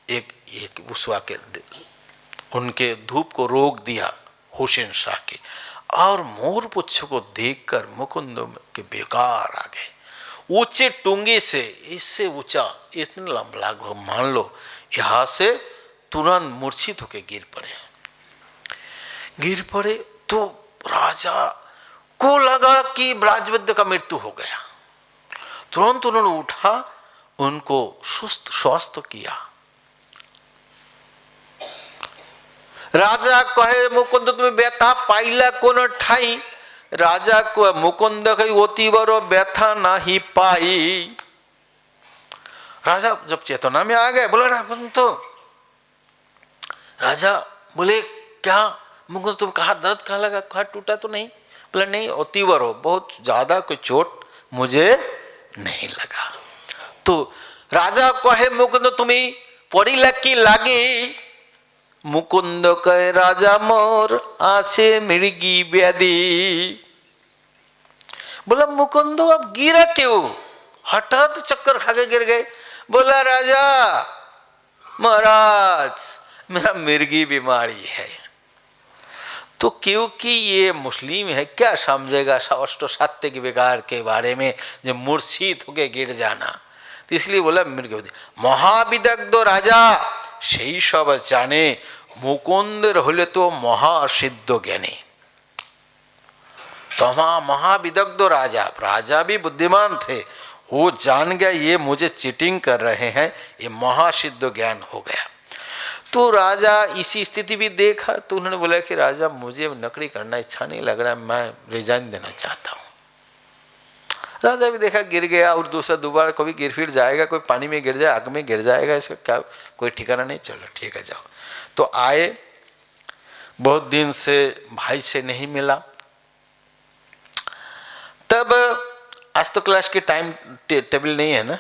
एक उसवा के उनके धूप को रोक दिया हुसैन शाह के। और मोर पुच्छ को देखकर मुकुंद के बेकार आ गए। ऊंचे टुंगी से, इससे ऊंचा, इतना लंबा, मान लो यहां से तुरंत मूर्छित होकर गिर पड़े। तो राजा को लगा कि राजवद्य का मृत्यु हो गया। तुरंत उन्होंने उठा, उनको सुस्त स्वस्थ किया। राजा कहे मुकुंद तुम्हें व्यथा पाइला कोन ठाई। राजा को मुकुंद कही ओती बरो व्यथा नहीं पाई। राजा जब चेतना में आ गए, बोला तो राजा बोले क्या मुकुंद तुम कहा दर्द कहाँ लगा, कहा टूटा तो नहीं? बोला नहीं, ओती बरो बहुत ज्यादा कोई चोट मुझे नहीं लगा। तो राजा कहे मुकुंद तुम्हें पड़ी लकी लागी। मुकुंद कहे राजा मोर आसे मृगी व्याधि। बोला मुकुंद अब गिरा क्यों, हठात चक्कर खा के गिर गए। बोला राजा महाराज मेरा मृगी बीमारी है। तो क्योंकि ये मुस्लिम है, क्या समझेगा अष्ट सत्य के विकार के बारे में, जो मूर्छित होके गिर जाना। तो इसलिए बोला मृग महाविदग्ध राजा সেই सब जाने मुकुंद रहे तो महासिद्ध ज्ञानी। तो महाविदग्ध राजा भी बुद्धिमान थे, वो जान गया ये मुझे चीटिंग कर रहे हैं, ये महासिद्ध ज्ञान हो गया। तो राजा इसी स्थिति भी देखा, तो उन्होंने बोला कि राजा मुझे नौकरी करना इच्छा नहीं लग रहा है, मैं रिजाइन देना चाहता हूँ। राजा भी देखा गिर गया, और दोबारा कभी गिर फिर जाएगा, कोई पानी में गिर जाए, आग में गिर जाएगा, इसका क्या कोई ठिकाना नहीं। चलो ठीक है जाओ। तो आए, बहुत दिन से भाई से नहीं मिला। तब आज तो क्लास के टाइम टेबल नहीं है ना,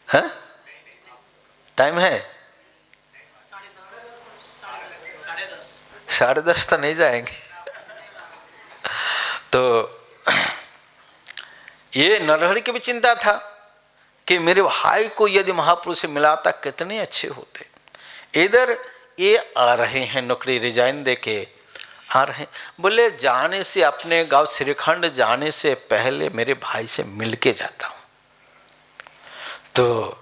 है टाइम है 10:30 तो नहीं जाएंगे। तो ये नरहरि की भी चिंता था कि मेरे भाई को यदि महाप्रभु से मिलाता कितने अच्छे होते। इधर ये आ रहे हैं, नौकरी रिजाइन देके आ रहे हैं। बोले जाने से, अपने गांव श्रीखंड जाने से पहले मेरे भाई से मिल के जाता हूँ। तो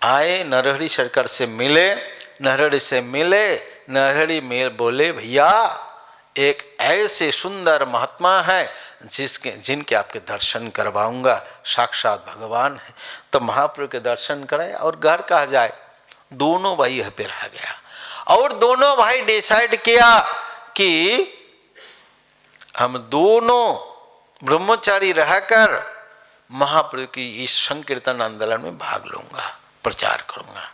आए, नरहरि सरकार से मिले, नरहरि से मिले। नरहरि में बोले भैया एक ऐसे सुंदर महात्मा है जिनके आपके दर्शन करवाऊंगा, साक्षात भगवान है। तो महाप्रभु के दर्शन कराए और घर कहा जाए। दोनों भाई यहाँ पे रह गया, और दोनों भाई डिसाइड किया कि हम दोनों ब्रह्मचारी रहकर महाप्रभु की इस संकीर्तन आंदोलन में भाग लूंगा, प्रचार करूंगा।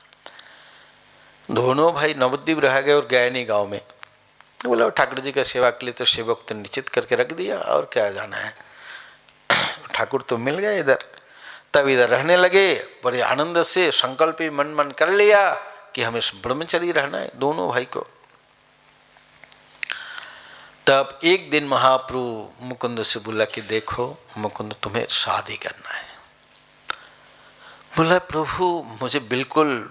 दोनों भाई नवद्वीप रह गए और गए नहीं गांव में। तो बोला ठाकुर जी का सेवा के लिए तो सेवक तो निश्चित करके रख दिया, और क्या जाना है, ठाकुर तो मिल गए इधर। तब इधर रहने लगे बड़े आनंद से, संकल्प ही मन मन कर लिया कि हमें ब्रह्मचर्य रहना है दोनों भाई को। तब एक दिन महाप्रभु मुकुंद से बोला कि देखो मुकुंद, तुम्हें शादी करना है। बोला प्रभु मुझे बिल्कुल,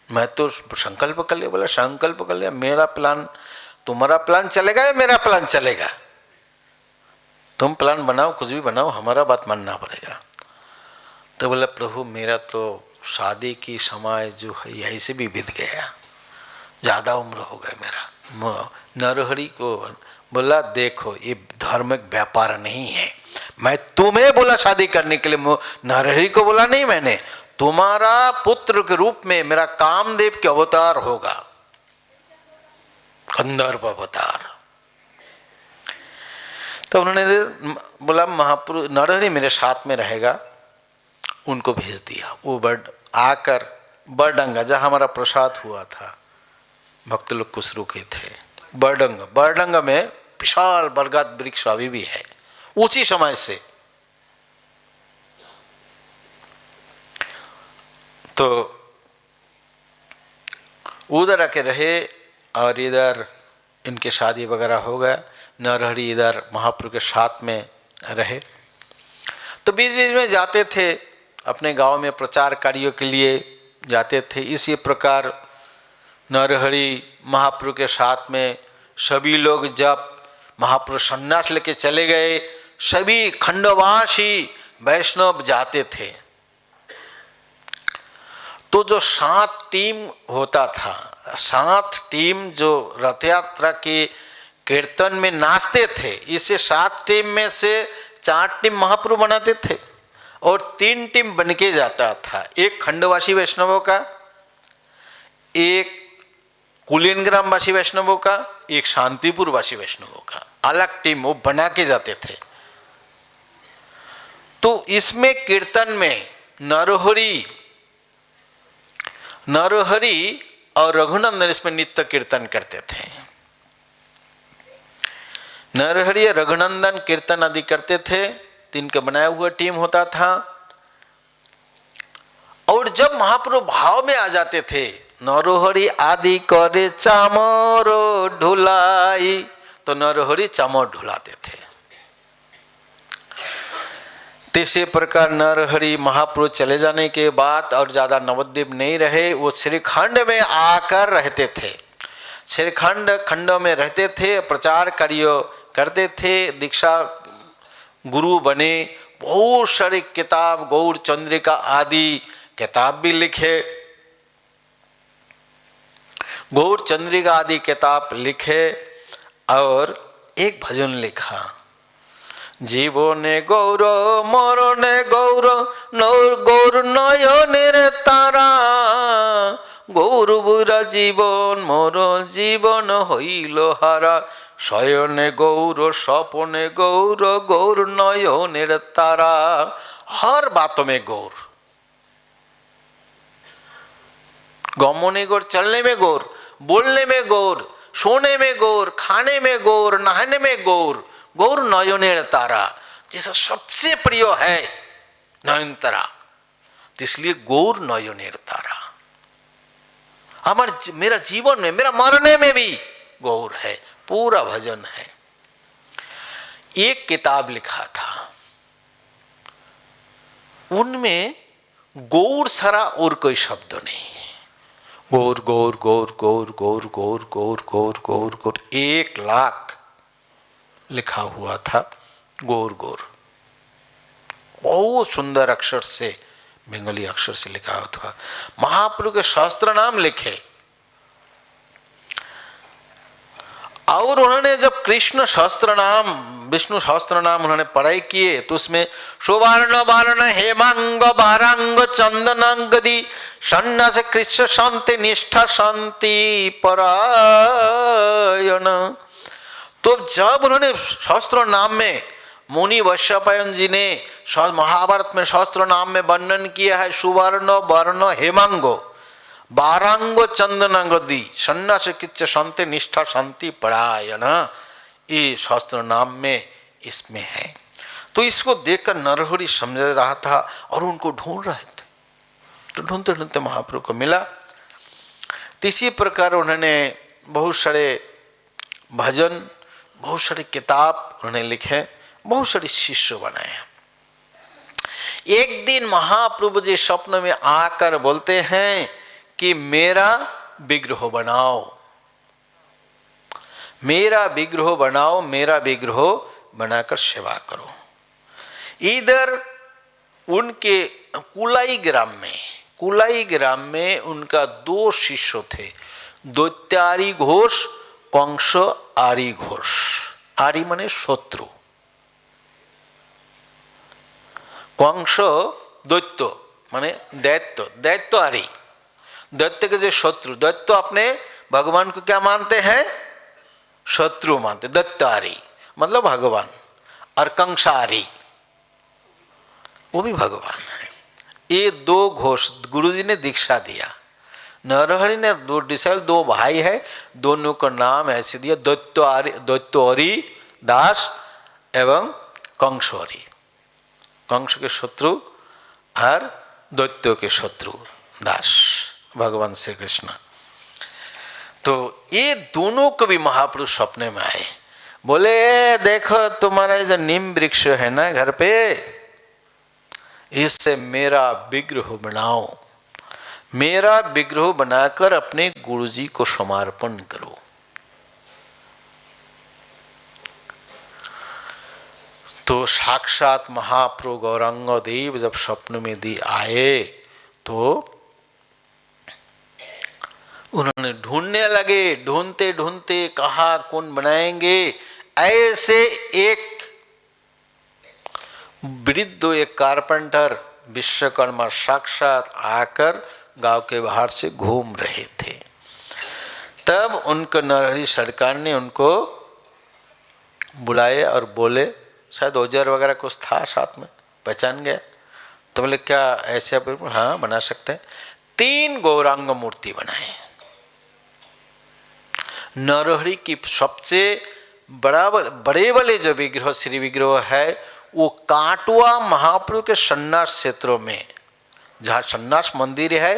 मैं तो संकल्प कर लिया। बोला संकल्प कर लिया, मेरा प्लान, तुम्हारा प्लान चलेगा या मेरा प्लान चलेगा? तुम प्लान बनाओ, कुछ भी बनाओ, हमारा बात मानना पड़ेगा। तो बोला प्रभु मेरा तो शादी की समय जो है यही से भी बीत गया, ज़्यादा उम्र हो गया मेरा। नरहरि को बोला देखो ये धार्मिक व्यापार नहीं है, मैं तुम्हें बोला शादी करने के लिए, नरहरि को बोला नहीं मैंने, तुम्हारा पुत्र के रूप में मेरा कामदेव के अवतार होगा, गंधर्व अवतार। तो उन्होंने बोला महाप्रभु नरहरि मेरे साथ में रहेगा, उनको भेज दिया। वो आकर बरडंगा, जहाँ हमारा प्रसाद हुआ था, भक्त लोग कुछ रुके थे, बरडंगा में विशाल बरगद वृक्ष अभी भी है, उसी समय से। तो उधर आके रहे और इधर इनके शादी वगैरह हो गया। नरहरि इधर महाप्रभु के साथ में रहे। तो बीच बीच में जाते थे अपने गांव में, प्रचार कार्यों के लिए जाते थे। इसी प्रकार नरहरि महाप्रभु के साथ में सभी लोग, जब महाप्रभु सन्यास लेके चले गए, सभी खंडवासी वैष्णव जाते थे। तो जो 7 टीम होता था, 7 टीम जो रथ यात्रा के कीर्तन में नाचते थे, इसे 7 टीम में से 4 टीम महाप्रभु बनाते थे और 3 टीम बन के जाता था। एक खंडवासी वैष्णवों का, एक कुलीनग्राम वासी वैष्णवों का, एक शांतिपुर वासी वैष्णवों का, अलग टीम वो बना के जाते थे। तो इसमें कीर्तन में नरहरि और रघुनंदन इसमें नित्य कीर्तन करते थे। नरहरि और रघुनंदन कीर्तन आदि करते थे, तीन का बनाया हुआ टीम होता था। और जब महाप्रभु भाव में आ जाते थे, नरहरि आदि करे चामर ढुलाई, तो नरहरि चामर ढुलाते थे। तीसरे प्रकार नरहरि महाप्रभु चले जाने के बाद और ज्यादा नवद्वीप नहीं रहे, वो श्रीखंड में आकर रहते थे। श्रीखंड खंडों में रहते थे, प्रचार कार्य करते थे, दीक्षा गुरु बने, बहुत सारे किताब, गौर चंद्रिका आदि किताब भी लिखे, गौर चंद्रिका आदि किताब लिखे। और एक भजन लिखा, जीवने गौर मरणे गौर गौर नयनेर तारा, गौर बुरा जीवन मोर जीवन हईल हारा, शयने गौर सपने गौर गौर नयनेर तारा। हर बातों में गौर, गमने गौर, चलने में गौर, बोलने में गौर, सोने में गौर, खाने में गौर, नहाने में गौर, गौर नयनेर तारा, जिसका सबसे प्रिय है नयनतारा, इसलिए गौर नयनेर तारा। मेरा जीवन में, मेरा मरने में भी गौर है, पूरा भजन है। एक किताब लिखा था, उनमें गौर सारा और कोई शब्द नहीं, गौर गौर गौर गौर गौर गौर गौर गौर गौर गौर 1 लाख लिखा हुआ था, गौर गौर। बहुत सुंदर अक्षर से, बंगाली अक्षर से लिखा हुआ था। महाप्रभु के शास्त्र नाम लिखे। और उन्होंने जब कृष्ण शास्त्र नाम, विष्णु शास्त्र नाम उन्होंने पढ़ाई किए, तो उसमें सुवर्ण वर्ण हेमांग बारांग चंदनांगदी सन्यास कृष्ण शांति निष्ठा शांति परायण। तो जब उन्होंने शास्त्र नाम में, मुनि वैशंपायन जी ने महाभारत में शास्त्र नाम में वर्णन किया है सुवर्ण वर्ण हेमांगो, बारांगो चंदन गदी सन्यास किच्च शांति निष्ठा शांति परायण, ये शास्त्र नाम में इसमें है। तो इसको देखकर नरहरि समझ रहा था और उनको ढूंढ रहे थे। तो ढूंढते ढूंढते महाप्रभु को मिला। तो इसी प्रकार उन्होंने बहुत सारे भजन, बहुत सारे किताब उन्होंने लिखे, बहुत सारे शिष्य बनाए। एक दिन महाप्रभु जी स्वप्न में आकर बोलते हैं कि मेरा विग्रह बनाओ, मेरा विग्रह बनाओ, मेरा विग्रह बनाकर सेवा करो। इधर उनके कुलाई ग्राम में उनका 2 शिष्य थे, दैत्यारी घोष, कंस आरी घोष। आरी माने शत्रु, कंस दैत्य माने दैत्य, दैत्य आरी, दैत्य के जो शत्रु। दैत्य अपने भगवान को क्या मानते हैं? शत्रु मानते। दैत्यारी मतलब भगवान, और कंसारी वो भी भगवान है। ये 2 घोष गुरुजी ने दीक्षा दिया। नरहरि ने 2 डिसाइल, 2 भाई है, दोनों का नाम ऐसे दिया, दैत्योरी दास एवं कंसोरी। कंस के शत्रु और दैत्य के शत्रु दास भगवान श्री कृष्ण। तो ये दोनों को भी महाप्रभु सपने में आए, बोले देखो तुम्हारा जो नीम वृक्ष है ना घर पे, इससे मेरा विग्रह बनाओ, मेरा विग्रह बनाकर अपने गुरुजी को समर्पण करो। तो साक्षात महाप्रभु गौरांग देव जब स्वप्न में दी आए तो उन्होंने ढूंढने लगे, ढूंढते ढूंढते कहा कौन बनाएंगे। ऐसे एक वृद्ध, एक कारपेंटर विश्वकर्मा साक्षात आकर गांव के बाहर से घूम रहे थे। तब उनको नरहरि सरकार ने उनको बुलाए और बोले, शायद औजार वगैरह कुछ था साथ में, पहचान गया। तो बोले क्या ऐसे? हाँ बना सकते हैं। 3 गौरांग मूर्ति बनाए। नरहरि की सबसे बड़े वाले जो विग्रह, श्री विग्रह है, वो काटवा महाप्रभु के सन्यास क्षेत्रों में, जहाँ सन्यास मंदिर है,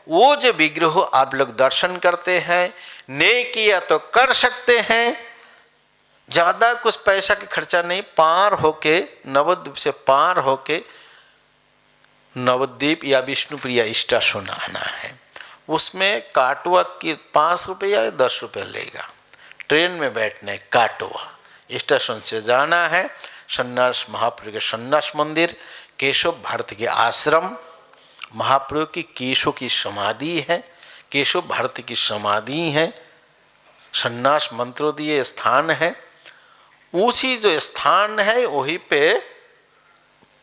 वो जो विग्रह आप लोग दर्शन करते हैं, नहीं किया तो कर सकते हैं, ज्यादा कुछ पैसा की खर्चा नहीं। पार होके नवद्वीप से पार होके नवद्वीप या विष्णुप्रिया स्टेशन आना है। उसमें काटवा की 5 रुपये या 10 रुपये लेगा। ट्रेन में बैठने काटवा स्टेशन से जाना है। सन्यास महाप्रभु के सन्यास मंदिर, केशव भारती के आश्रम, महाप्रभु की केशव की समाधि है, केशव भारती की समाधि है, सन्यास मंत्रोदीय स्थान है। उसी जो स्थान है वहीं पे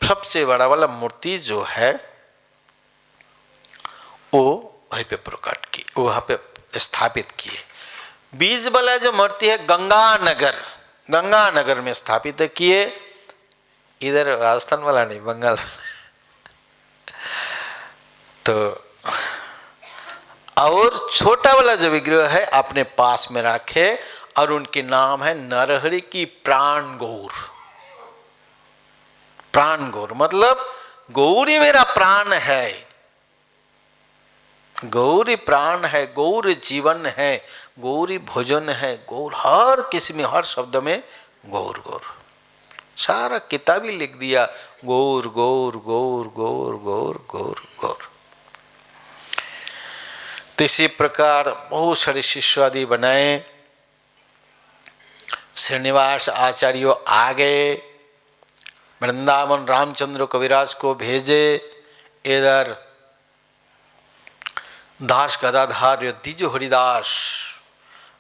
सबसे बड़ा वाला मूर्ति जो है वो वहीं पे प्रकट की, वहाँ पे स्थापित किए। बीज वाला जो मूर्ति है गंगानगर में स्थापित किए। इधर राजस्थान वाला नहीं, बंगाल वाला। तो और छोटा वाला जो विग्रह है अपने पास में रखे और उनके नाम है नरहरि की प्राण गौर। प्राण गौर मतलब गौरी मेरा प्राण है, गौरी प्राण है, गौर जीवन है, गौरी भोजन है, गौर हर किसी में, हर शब्द में गौर गौर। सारा किताब ही लिख दिया गौर गौर गौर गौर गौर गौर गौर। तो इसी प्रकार बहुत सारे शिष्य आदि बनाए। श्रीनिवास आचार्य आ गए, वृंदावन रामचंद्र कविराज को भेजे। इधर दास गदाधर द्विज हरिदास,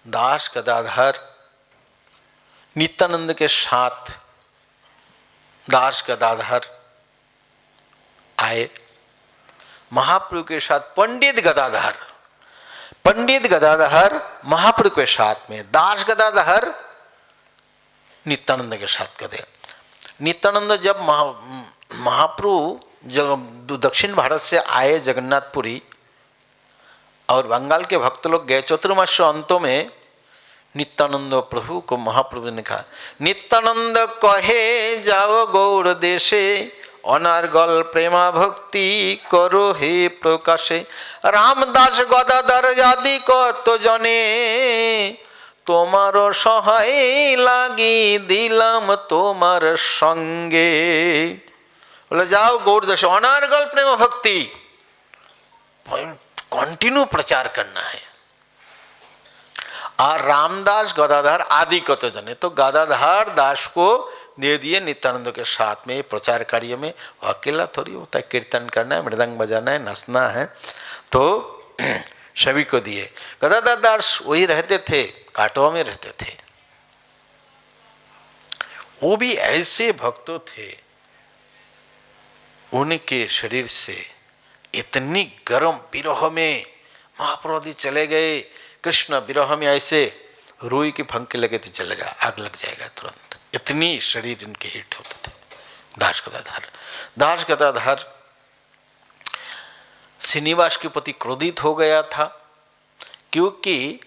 दास गदाधर नित्यानंद के साथ दास गदाधर आए। महाप्रभु के साथ पंडित गदाधर महाप्रभु के साथ में, दास गदाधर नित्यानंद के साथ गए। नित्यानंद जब महाप्रभु जब दक्षिण भारत से आए जगन्नाथपुरी और बंगाल के भक्त लोग गए चतुर्मास अंतों में नित्यानंद प्रभु को महाप्रभु ने कहा, नित्यानंद कहे जाओ गौड़ देशे अनार्गल प्रेमा भक्ति करो हे प्रकाशे, रामदास गदाधर आदि कत जने তোমার সহায় লাগি দিলাম তোমার সঙ্গে। बोले जाओ गौड़ देश अनार्गल प्रेम भक्ति कंटिन्यू प्रचार करना है। और रामदास गदाधर आदि कत जने, तो गदाधर दास को दे दिए नित्यानंद के साथ में प्रचार कार्य में। अकेला थोड़ी होता है, कीर्तन करना है, मृदंग बजाना है, नाचना है, तो सभी को दिए। गदाधर दास वही रहते थे, काटवा में रहते थे। वो भी ऐसे भक्तों थे, उनके शरीर से इतनी गर्म विरह में महाप्रभु चले गए। कृष्ण विरह में ऐसे रुई की फंके लगे थे, चलेगा, आग लग जाएगा तुरंत, इतनी शरीर इनके हिट होते थे। दास गदाधर श्रीनिवास के प्रति क्रोधित हो गया था, क्योंकि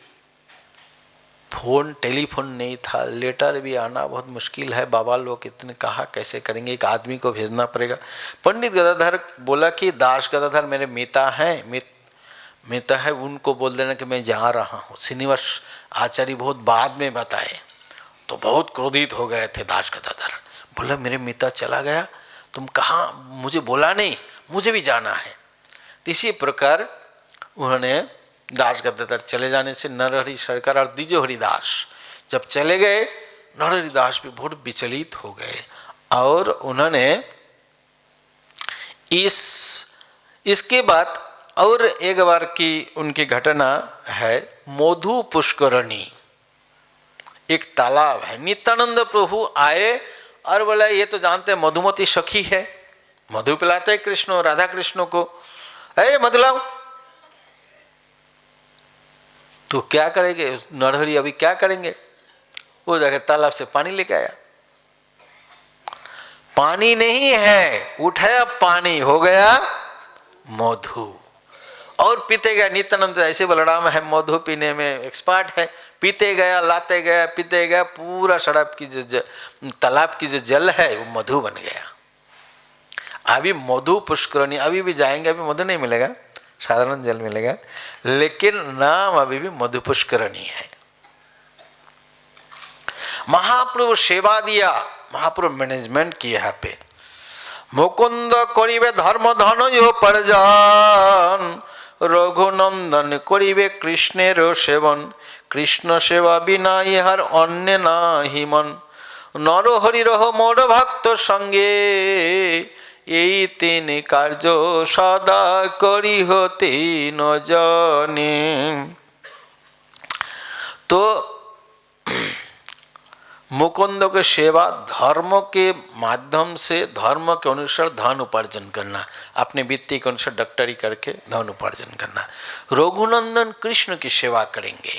फोन टेलीफोन नहीं था, लेटर भी आना बहुत मुश्किल है, बाबा लोग इतने कहा कैसे करेंगे, एक आदमी को भेजना पड़ेगा। पंडित गदाधर बोला कि दास गदाधर मेरे मिता हैं, मिता है, उनको बोल देना कि मैं जा रहा हूँ। श्रीनिवास आचार्य बहुत बाद में बताए, तो बहुत क्रोधित हो गए थे दास गदाधर। बोला मेरे मिता चला गया, तुम कहाँ, मुझे बोला नहीं, मुझे भी जाना है। इसी प्रकार उन्होंने दास गदाधर चले जाने से नरहरि सरकार और द्विज हरिदास जब चले गए, नरहरि दास भी बहुत विचलित हो गए। और उन्होंने इसके बाद और एक बार की उनकी घटना है, मधु पुष्करणी एक तालाब है। नित्यानंद प्रभु आए और बोला ये तो जानते हैं मधुमती सखी है, मधु पिलाते कृष्ण राधा कृष्ण को, अरे मधु लाओ। तो क्या करेंगे नरहरि, अभी क्या करेंगे? वो जाकर तालाब से पानी लेके आया, पानी नहीं है, उठाया पानी, हो गया मधु, और पीते गया। नित्यानंद ऐसे बलराम है, मधु पीने में एक्सपर्ट है, पीते गया, लाते गया, पीते गया, पूरा सड़क की जो तालाब की जो जल है वो मधु बन गया। अभी मधु पुष्करणी, अभी भी जाएंगे, अभी मधु नहीं मिलेगा, साधारण जल मिलेगा, लेकिन नाम अभी भी मधु पुष्करणी है। महाप्रभु सेवा दिया, महाप्रभु मैनेजमेंट किया यहाँ पे। मुकुंद करिबे धर्म धन यो परजान, रघुनंदन करिबे कृष्णेर सेवन, कृष्ण सेवा बिना इहार अन्य नाहि मन, नरहरि रह मोर भक्त संगे, এই তিন কার্য সদা করি হতে ন জানে। तो मुकुंद के सेवा धर्म के माध्यम से, धर्म के अनुसार धन उपार्जन करना, अपने वित्तीय के अनुसार डॉक्टरी करके धन उपार्जन करना। रघुनंदन कृष्ण की सेवा करेंगे,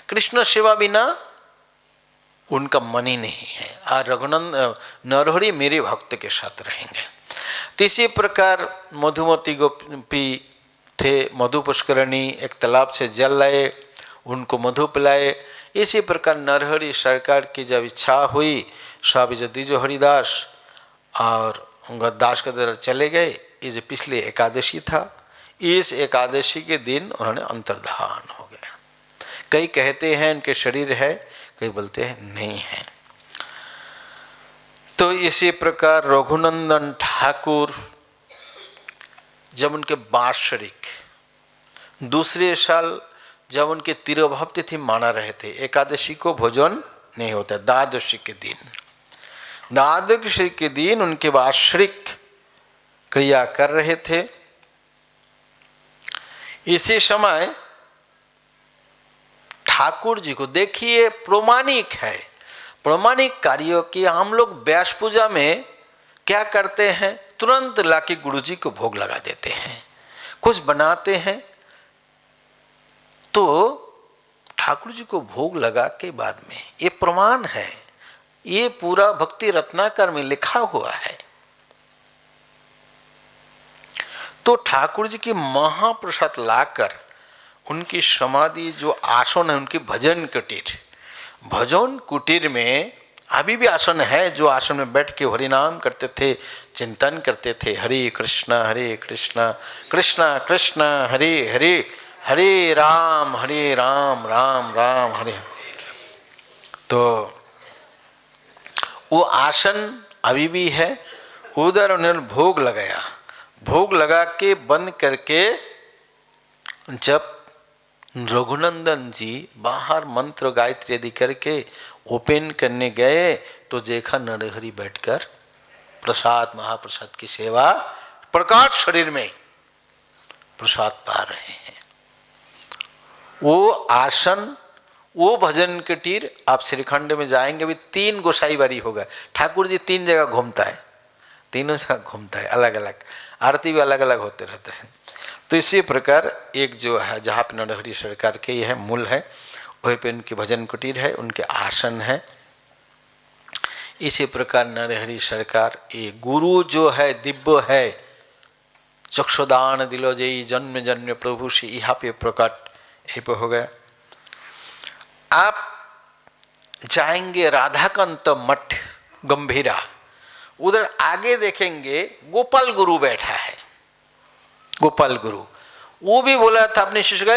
कृष्ण सेवा बिना उनका मन ही नहीं है। और रघुनंदन नरहरि मेरे भक्त के साथ रहेंगे। इसी प्रकार मधुमती गोपी थे, मधु पुष्करणी एक तालाब से जल लाए, उनको मधु पिलाए। इसी प्रकार नरहरि सरकार की जब इच्छा हुई, स्वामी द्विज हरिदास और दास गदाधर चले गए। ये जो पिछले एकादशी था, इस एकादशी के दिन उन्होंने अंतर्धान हो गया। कई कहते हैं उनके शरीर है, कई बोलते हैं नहीं है। तो इसी प्रकार रघुनंदन ठाकुर जब उनके वार्षिक दूसरे साल जब उनके तिरुभाव तिथि माना रहे थे, एकादशी को भोजन नहीं होता, द्वादशी के दिन, द्वादशी के दिन उनके वार्षिक क्रिया कर रहे थे। इसी समय ठाकुर जी को देखिए, प्रमाणिक है, प्रमाणिक कार्यों की हम लोग व्यास पूजा में क्या करते हैं, तुरंत लाके गुरु जी को भोग लगा देते हैं, कुछ बनाते हैं। तो ठाकुर जी को भोग लगा के बाद में, ये प्रमाण है, ये पूरा भक्ति रत्नाकर में लिखा हुआ है। तो ठाकुर जी की महाप्रसाद लाकर उनकी समाधि जो आसन है उनकी भजन कुटीर, भजन कुटीर में अभी भी आसन है, जो आसन में बैठ के हरिनाम करते थे, चिंतन करते थे, हरे कृष्णा कृष्णा कृष्णा हरे हरे, हरे राम राम राम हरे। तो वो आसन अभी भी है, उधर उन्होंने भोग लगाया, भोग लगा के बंद करके जब रघुनंदन जी बाहर मंत्र गायत्री आदि करके ओपन करने गए तो देखा नरहरि बैठकर प्रसाद महाप्रसाद की सेवा, प्रकाश शरीर में प्रसाद पा रहे हैं। वो आसन, वो भजन कुटीर, आप श्रीखंड में जाएंगे भी 3 गोसाई बारी होगा। ठाकुर जी 3 जगह घूमता है, तीनों जगह घूमता है, अलग अलग आरती भी अलग अलग होते रहते हैं। तो इसी प्रकार एक जो है जहाँ पे नरहरि सरकार के यह मूल है, वहीं पे उनके भजन कुटीर है, उनके आसन है। इसी प्रकार नरहरि सरकार ये गुरु जो है दिव्य है, चक्षुदान दिलो जय जन्म जन्म प्रभु से यहाँ पे प्रकट यहीं पे हो गया। आप जाएंगे राधाकांत मठ गंभीरा, उधर आगे देखेंगे गोपाल गुरु बैठा है, गोपाल गुरु। वो भी बोला था अपने शिष्य का,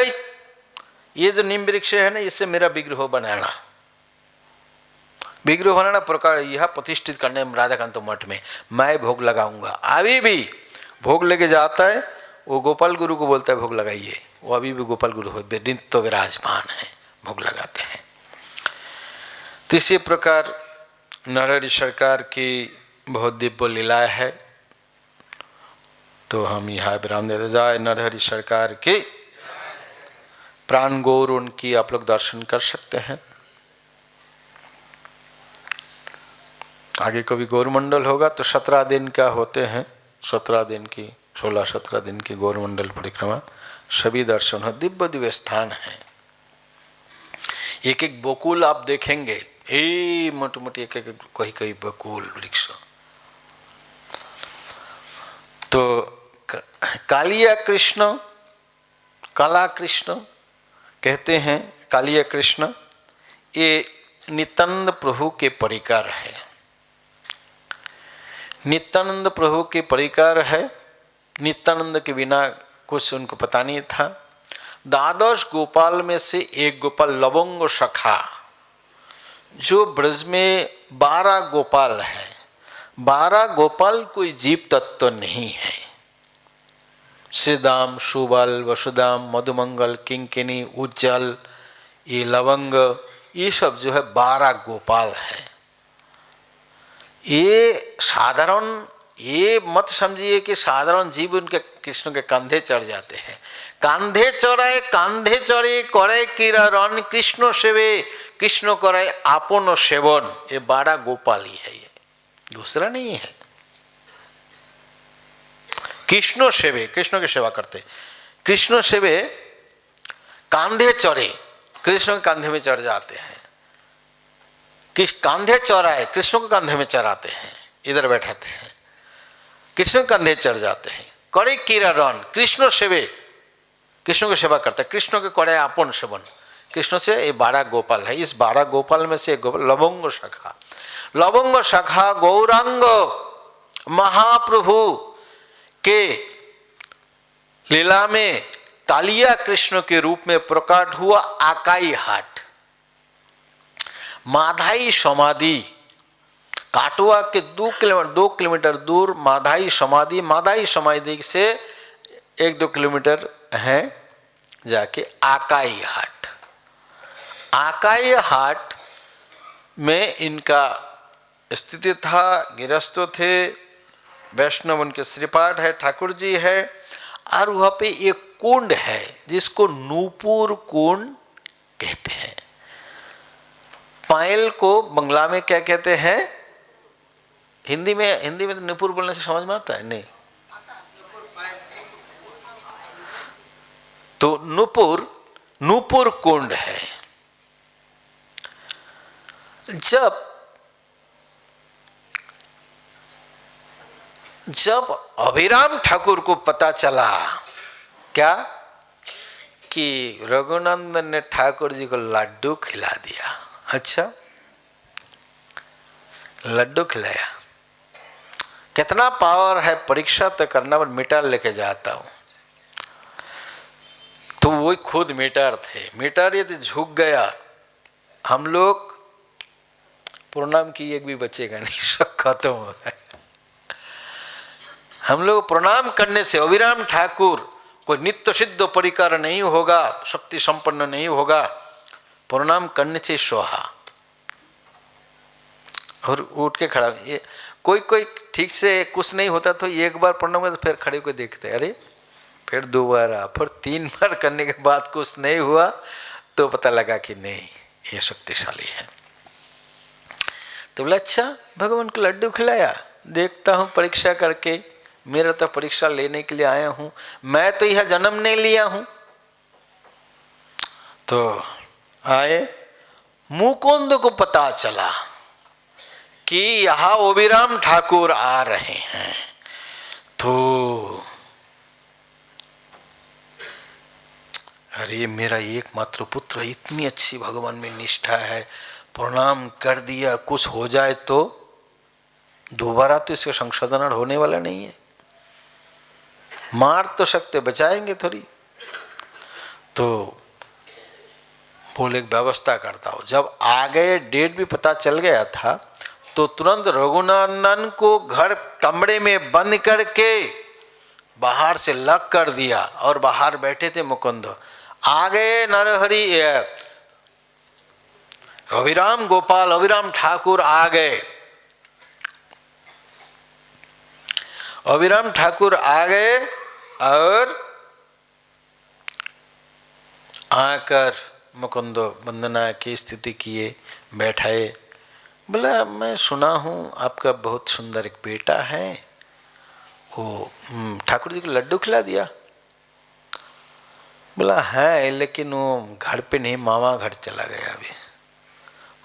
ये जो नीम वृक्ष है ना, इससे मेरा विग्रह बनाना, विग्रह बनाना प्रकार यह प्रतिष्ठित करने में राधाकांत मठ में मैं भोग लगाऊंगा। अभी भी भोग लेके जाता है, वो गोपाल गुरु को बोलता है भोग लगाइए, वो अभी भी गोपाल गुरु नित्य विराजमान है, भोग लगाते हैं। तो इसी प्रकार नरहरि सरकार की बहुत दिव्य लीला है। तो हम यहाँ विराम देते जाए। नरहरि सरकार के प्राण गौर उनकी आप लोग दर्शन कर सकते हैं। आगे कभी गौर मंडल होगा तो 17 दिन का होते हैं, 17 दिन की 16-17 दिन की गौर मंडल परिक्रमा, सभी दर्शन हो, दिव्य दिव्य स्थान है। एक एक बकुल आप देखेंगे, मोटी मोटी एक एक कोई कोई बकुल वृक्ष। तो कालिया कृष्ण, काला कृष्ण कहते हैं, कालिया कृष्ण ये नित्यानंद प्रभु के परिकर है, नित्यानंद प्रभु के परिकर है। नित्यानंद के बिना कुछ उनको पता नहीं था। द्वादश गोपाल में से एक गोपाल लवंग सखा, जो ब्रज में 12 गोपाल है, 12 गोपाल कोई जीव तत्व नहीं है। श्रीदाम, सुबल, वसुदाम, मधुमंगल, किंकिनी, उज्जल, ये लवंग, ये सब जो है 12 गोपाल है। ये साधारण, ये मत समझिए कि साधारण जीव उनके कृष्ण के कंधे चढ़ जाते हैं। कांधे चढ़ाए, कांधे चढ़े करे किरण, कृष्ण सेवे कृष्ण करे आपन सेवन, ये 12 गोपाल ही है, ये दूसरा नहीं है। कृष्ण सेवे, कृष्ण की सेवा करते, कृष्ण सेवे कांधे चढ़े, कृष्ण के कंधे में चढ़ जाते हैं। किस कांधे चढ़ाए, कृष्ण के कंधे में चढ़ाते हैं, इधर बैठाते हैं, कृष्ण के कंधे चढ़ जाते हैं। करे किरण, कृष्ण सेवे, कृष्ण की सेवा करते हैं, कृष्ण के करे आपन सेवन, कृष्ण से ये 12 गोपाल है। इस 12 गोपाल में से एक गोपाल लवंग शाखा, लवंग शाखा गौरांग महाप्रभु के लीला में कालिया कृष्ण के रूप में प्रकट हुआ। आकाई हाट, माधाई समाधि, काटवा के 2 किलोमीटर दूर माधाई समाधि, माधाई समाधि से 1-2 किलोमीटर है जाके आकाई हाट। आकाई हाट में इनका स्थिति था, गिरस्थ थे, वैष्णव उनके श्रीपाठ है, ठाकुर जी है। और वहाँ पे एक कुंड है जिसको नूपुर कुंड कहते हैं। पायल को बंगला में क्या कहते हैं? हिंदी में तो नूपुर बोलने से समझ में आता है नहीं? तो नूपुर कुंड है। जब अभिराम ठाकुर को पता चला, क्या कि रघुनंदन ने ठाकुर जी को लड्डू खिला दिया। अच्छा, लड्डू खिलाया। कितना पावर है, परीक्षा तो करना, पर मीटर लेके जाता हूं। तो वो खुद मीटर थे, मीटर ये तो झुक गया। हम लोग प्रणाम की एक भी बचेगा नहीं, सब खत्म हो गए। हम लोग प्रणाम करने से अविराम ठाकुर कोई नित्य सिद्ध परिकर नहीं होगा, शक्ति संपन्न नहीं होगा, प्रणाम करने से सोहा। और उठ के खड़ा, ये कोई ठीक से कुछ नहीं होता तो एक बार प्रणाम करते फिर खड़े को देखते, अरे फिर दोबारा, फिर 3 बार करने के बाद कुछ नहीं हुआ तो पता लगा कि नहीं ये शक्तिशाली है। तो बोला अच्छा, भगवान को लड्डू खिलाया, देखता हूं परीक्षा करके, मेरा तो परीक्षा लेने के लिए आया हूं, मैं तो यह जन्म नहीं लिया हूं। तो आए, मुकुंद को पता चला कि यहां अभिराम ठाकुर आ रहे हैं। तो अरे मेरा एकमात्र पुत्र, इतनी अच्छी भगवान में निष्ठा है, प्रणाम कर दिया, कुछ हो जाए तो दोबारा तो इसका संशोधन होने वाला नहीं है, मार तो सकते, बचाएंगे थोड़ी। तो बोले व्यवस्था करता हूं। जब आ गए, डेट भी पता चल गया था, तो तुरंत रघुनंदन को घर कमरे में बंद करके बाहर से लॉक कर दिया, और बाहर बैठे थे मुकुंद। आ गए नरहरि, अभिराम गोपाल, अभिराम ठाकुर आ गए। अभिराम ठाकुर आ गए और आकर मुकुंद वंदना की स्थिति किए, बैठाए। बोला मैं सुना हूं आपका बहुत सुंदर एक बेटा है, वो ठाकुर जी को लड्डू खिला दिया। बोला है, लेकिन वो घर पे नहीं, मामा घर चला गया, अभी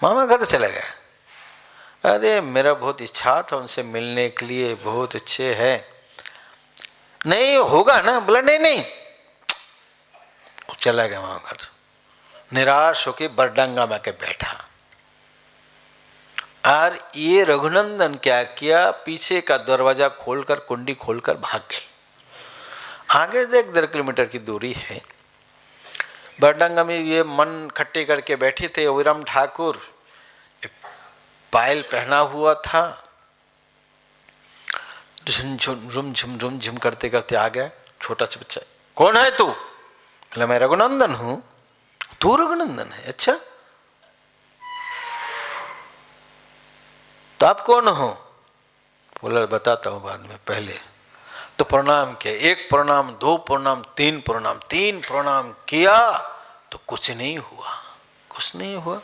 मामा घर चला गया। अरे मेरा बहुत इच्छा था उनसे मिलने के लिए, बहुत अच्छे हैं, नहीं होगा ना। बोला नहीं, चला गया मामा घर। निराश होके बरडंगा में के बैठा। और ये रघुनंदन क्या किया, पीछे का दरवाजा खोलकर, कुंडी खोलकर भाग गए। आगे 1.5 किलोमीटर की दूरी है। बरडंगा में ये मन खट्टे करके बैठे थे अभिराम ठाकुर, पायल पहना हुआ था, झुम झुम करते करते आ गया। छोटा सा बच्चा, कौन है तू? बोला मैं रघुनंदन हूं। तू रघुनंदन है? अच्छा, तो आप कौन हो? बोला बताता हूं बाद में, पहले तो प्रणाम किया। 1 प्रणाम, 2 प्रणाम, 3 प्रणाम, 3 प्रणाम किया तो कुछ नहीं हुआ, कुछ नहीं हुआ।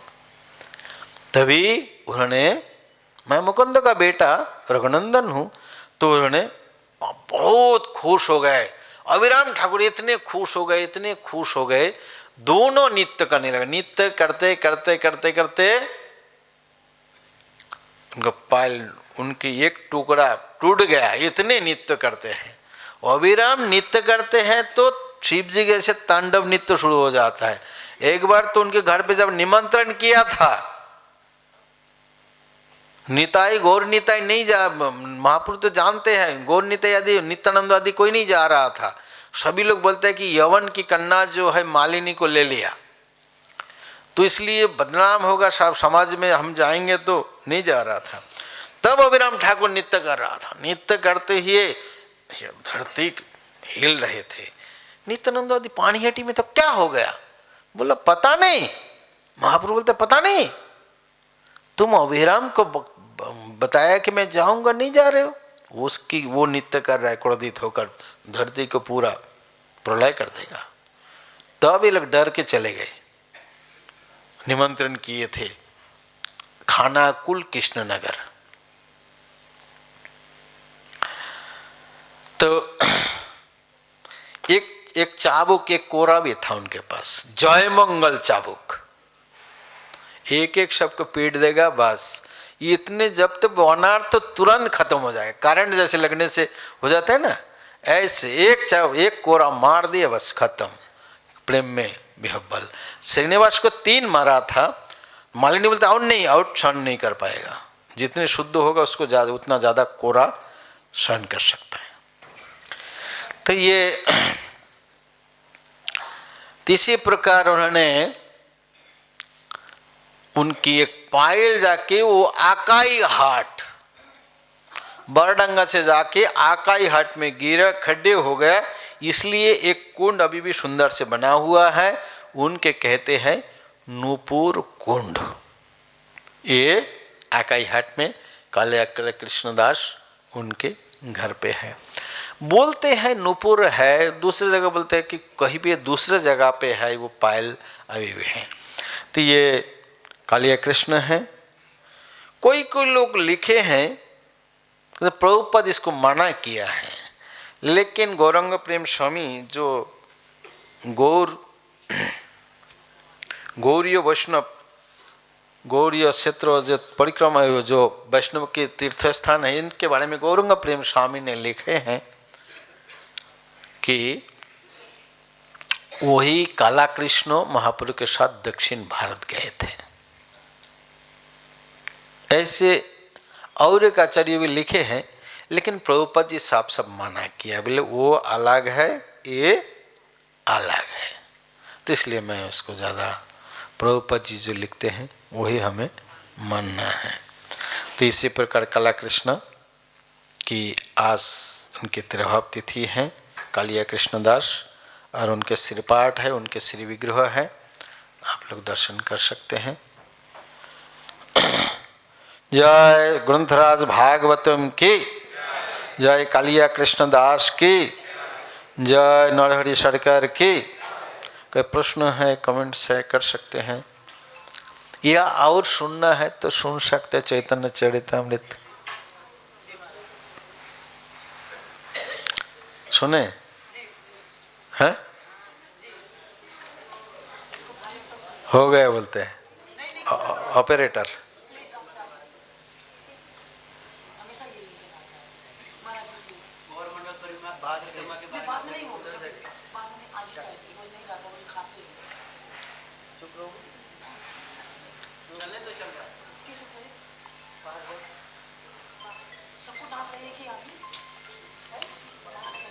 तभी उन्होंने, मैं मुकुंद का बेटा रघुनंदन हूं, तो उन्होंने बहुत खुश हो गए। अभिराम ठाकुर इतने खुश हो गए, इतने खुश हो गए, दोनों नित्य करने लगे। नित्य करते करते करते करते उनका पायल, उनकी एक टुकड़ा टूट गया। इतने नित्य करते हैं। अभिराम नित्य करते हैं तो शिव जी के ऐसे तांडव नित्य शुरू हो जाता है। एक बार तो उनके घर पे जब निमंत्रण किया था, निताई गौर निताई नहीं जा, महापुरुष तो जानते हैं, गौर निताई आदि नित्यानंद आदि कोई नहीं जा रहा था। सभी लोग बोलते हैं कि यवन की कन्या जो है मालिनी को ले लिया, तो इसलिए बदनाम होगा सब समाज में, हम जाएंगे तो नहीं जा रहा था। तब अभिराम ठाकुर नित्य कर रहा था। नित्य करते हुए धरती हिल रहे थे। नित्यानंद आदि पानीहटी में तो क्या हो गया? बोला पता नहीं। महाप्रभु बोलते पता नहीं, तुम अभिराम को बताया कि मैं जाऊंगा, नहीं जा रहे हो। उसकी वो नित्य कर रहा है, क्रोधित होकर धरती को पूरा प्रलय कर देगा। तब ये लोग डर के चले गए। निमंत्रण किए थे खानाकुल कृष्णनगर। तो एक चाबुक, एक कोरा भी था उनके पास, जय मंगल चाबुक। एक एक शब्द को पीट देगा बस। इतने जब तक वनार तो तुरंत खत्म हो जाएगा, करंट जैसे लगने से हो जाता है ना, ऐसे एक कोरा मार दिया बस खत्म। प्रेम में विह्वल। श्रीनिवास को 3 मारा था, मालिनी बोलते आउट नहीं, आउट सहन नहीं कर पाएगा, जितने शुद्ध होगा उसको ज्यादा उतना ज्यादा कोरा सहन कर सकता है। तो ये इसी प्रकार उन्होंने उनकी एक पायल जाके वो आकाई हाट, बरडंगा से जाके आकाई हाट में गिरा, खड्डे हो गया, इसलिए एक कुंड अभी भी सुंदर से बना हुआ है, उनके कहते हैं नूपुर कुंड। ये आकाई हाट में काले कृष्णदास उनके घर पे है। बोलते हैं नूपुर है, दूसरी जगह बोलते हैं कि कहीं भी दूसरे जगह पे है वो पायल अभी भी है। तो ये कालिया कृष्ण है। कोई कोई लोग लिखे हैं तो प्रभुपद इसको मना किया है, लेकिन गौरंग प्रेम स्वामी जो गौरीय वैष्णव गौरीय क्षेत्र जो परिक्रमा जो वैष्णव के तीर्थ स्थान है, इनके बारे में गौरंग प्रेम स्वामी ने लिखे हैं कि वही काला कृष्ण महाप्रभु के साथ दक्षिण भारत गए थे। ऐसे और एक आचार्य भी लिखे हैं, लेकिन प्रभुपद जी साफ साफ मना किया, बोले वो अलग है, ये अलग है। तो इसलिए मैं उसको ज़्यादा, प्रभुपद जी जो लिखते हैं वही हमें मानना है। तो इसी प्रकार काला कृष्ण की आज उनकी तिरुभाव तिथि है, कालिया कृष्णदास, और उनके श्रीपाठ है, उनके श्री विग्रह है, आप लोग दर्शन कर सकते हैं। जय ग्रंथराज भागवतम की जय, कालिया कृष्णदास की जय, नरहरि सरकार की। कोई प्रश्न है, कमेंट्स है, कर सकते हैं, या और सुनना है तो सुन सकते। चैतन्य चरितामृत सुने हैं? हो गया बोलते हैं ऑपरेटर।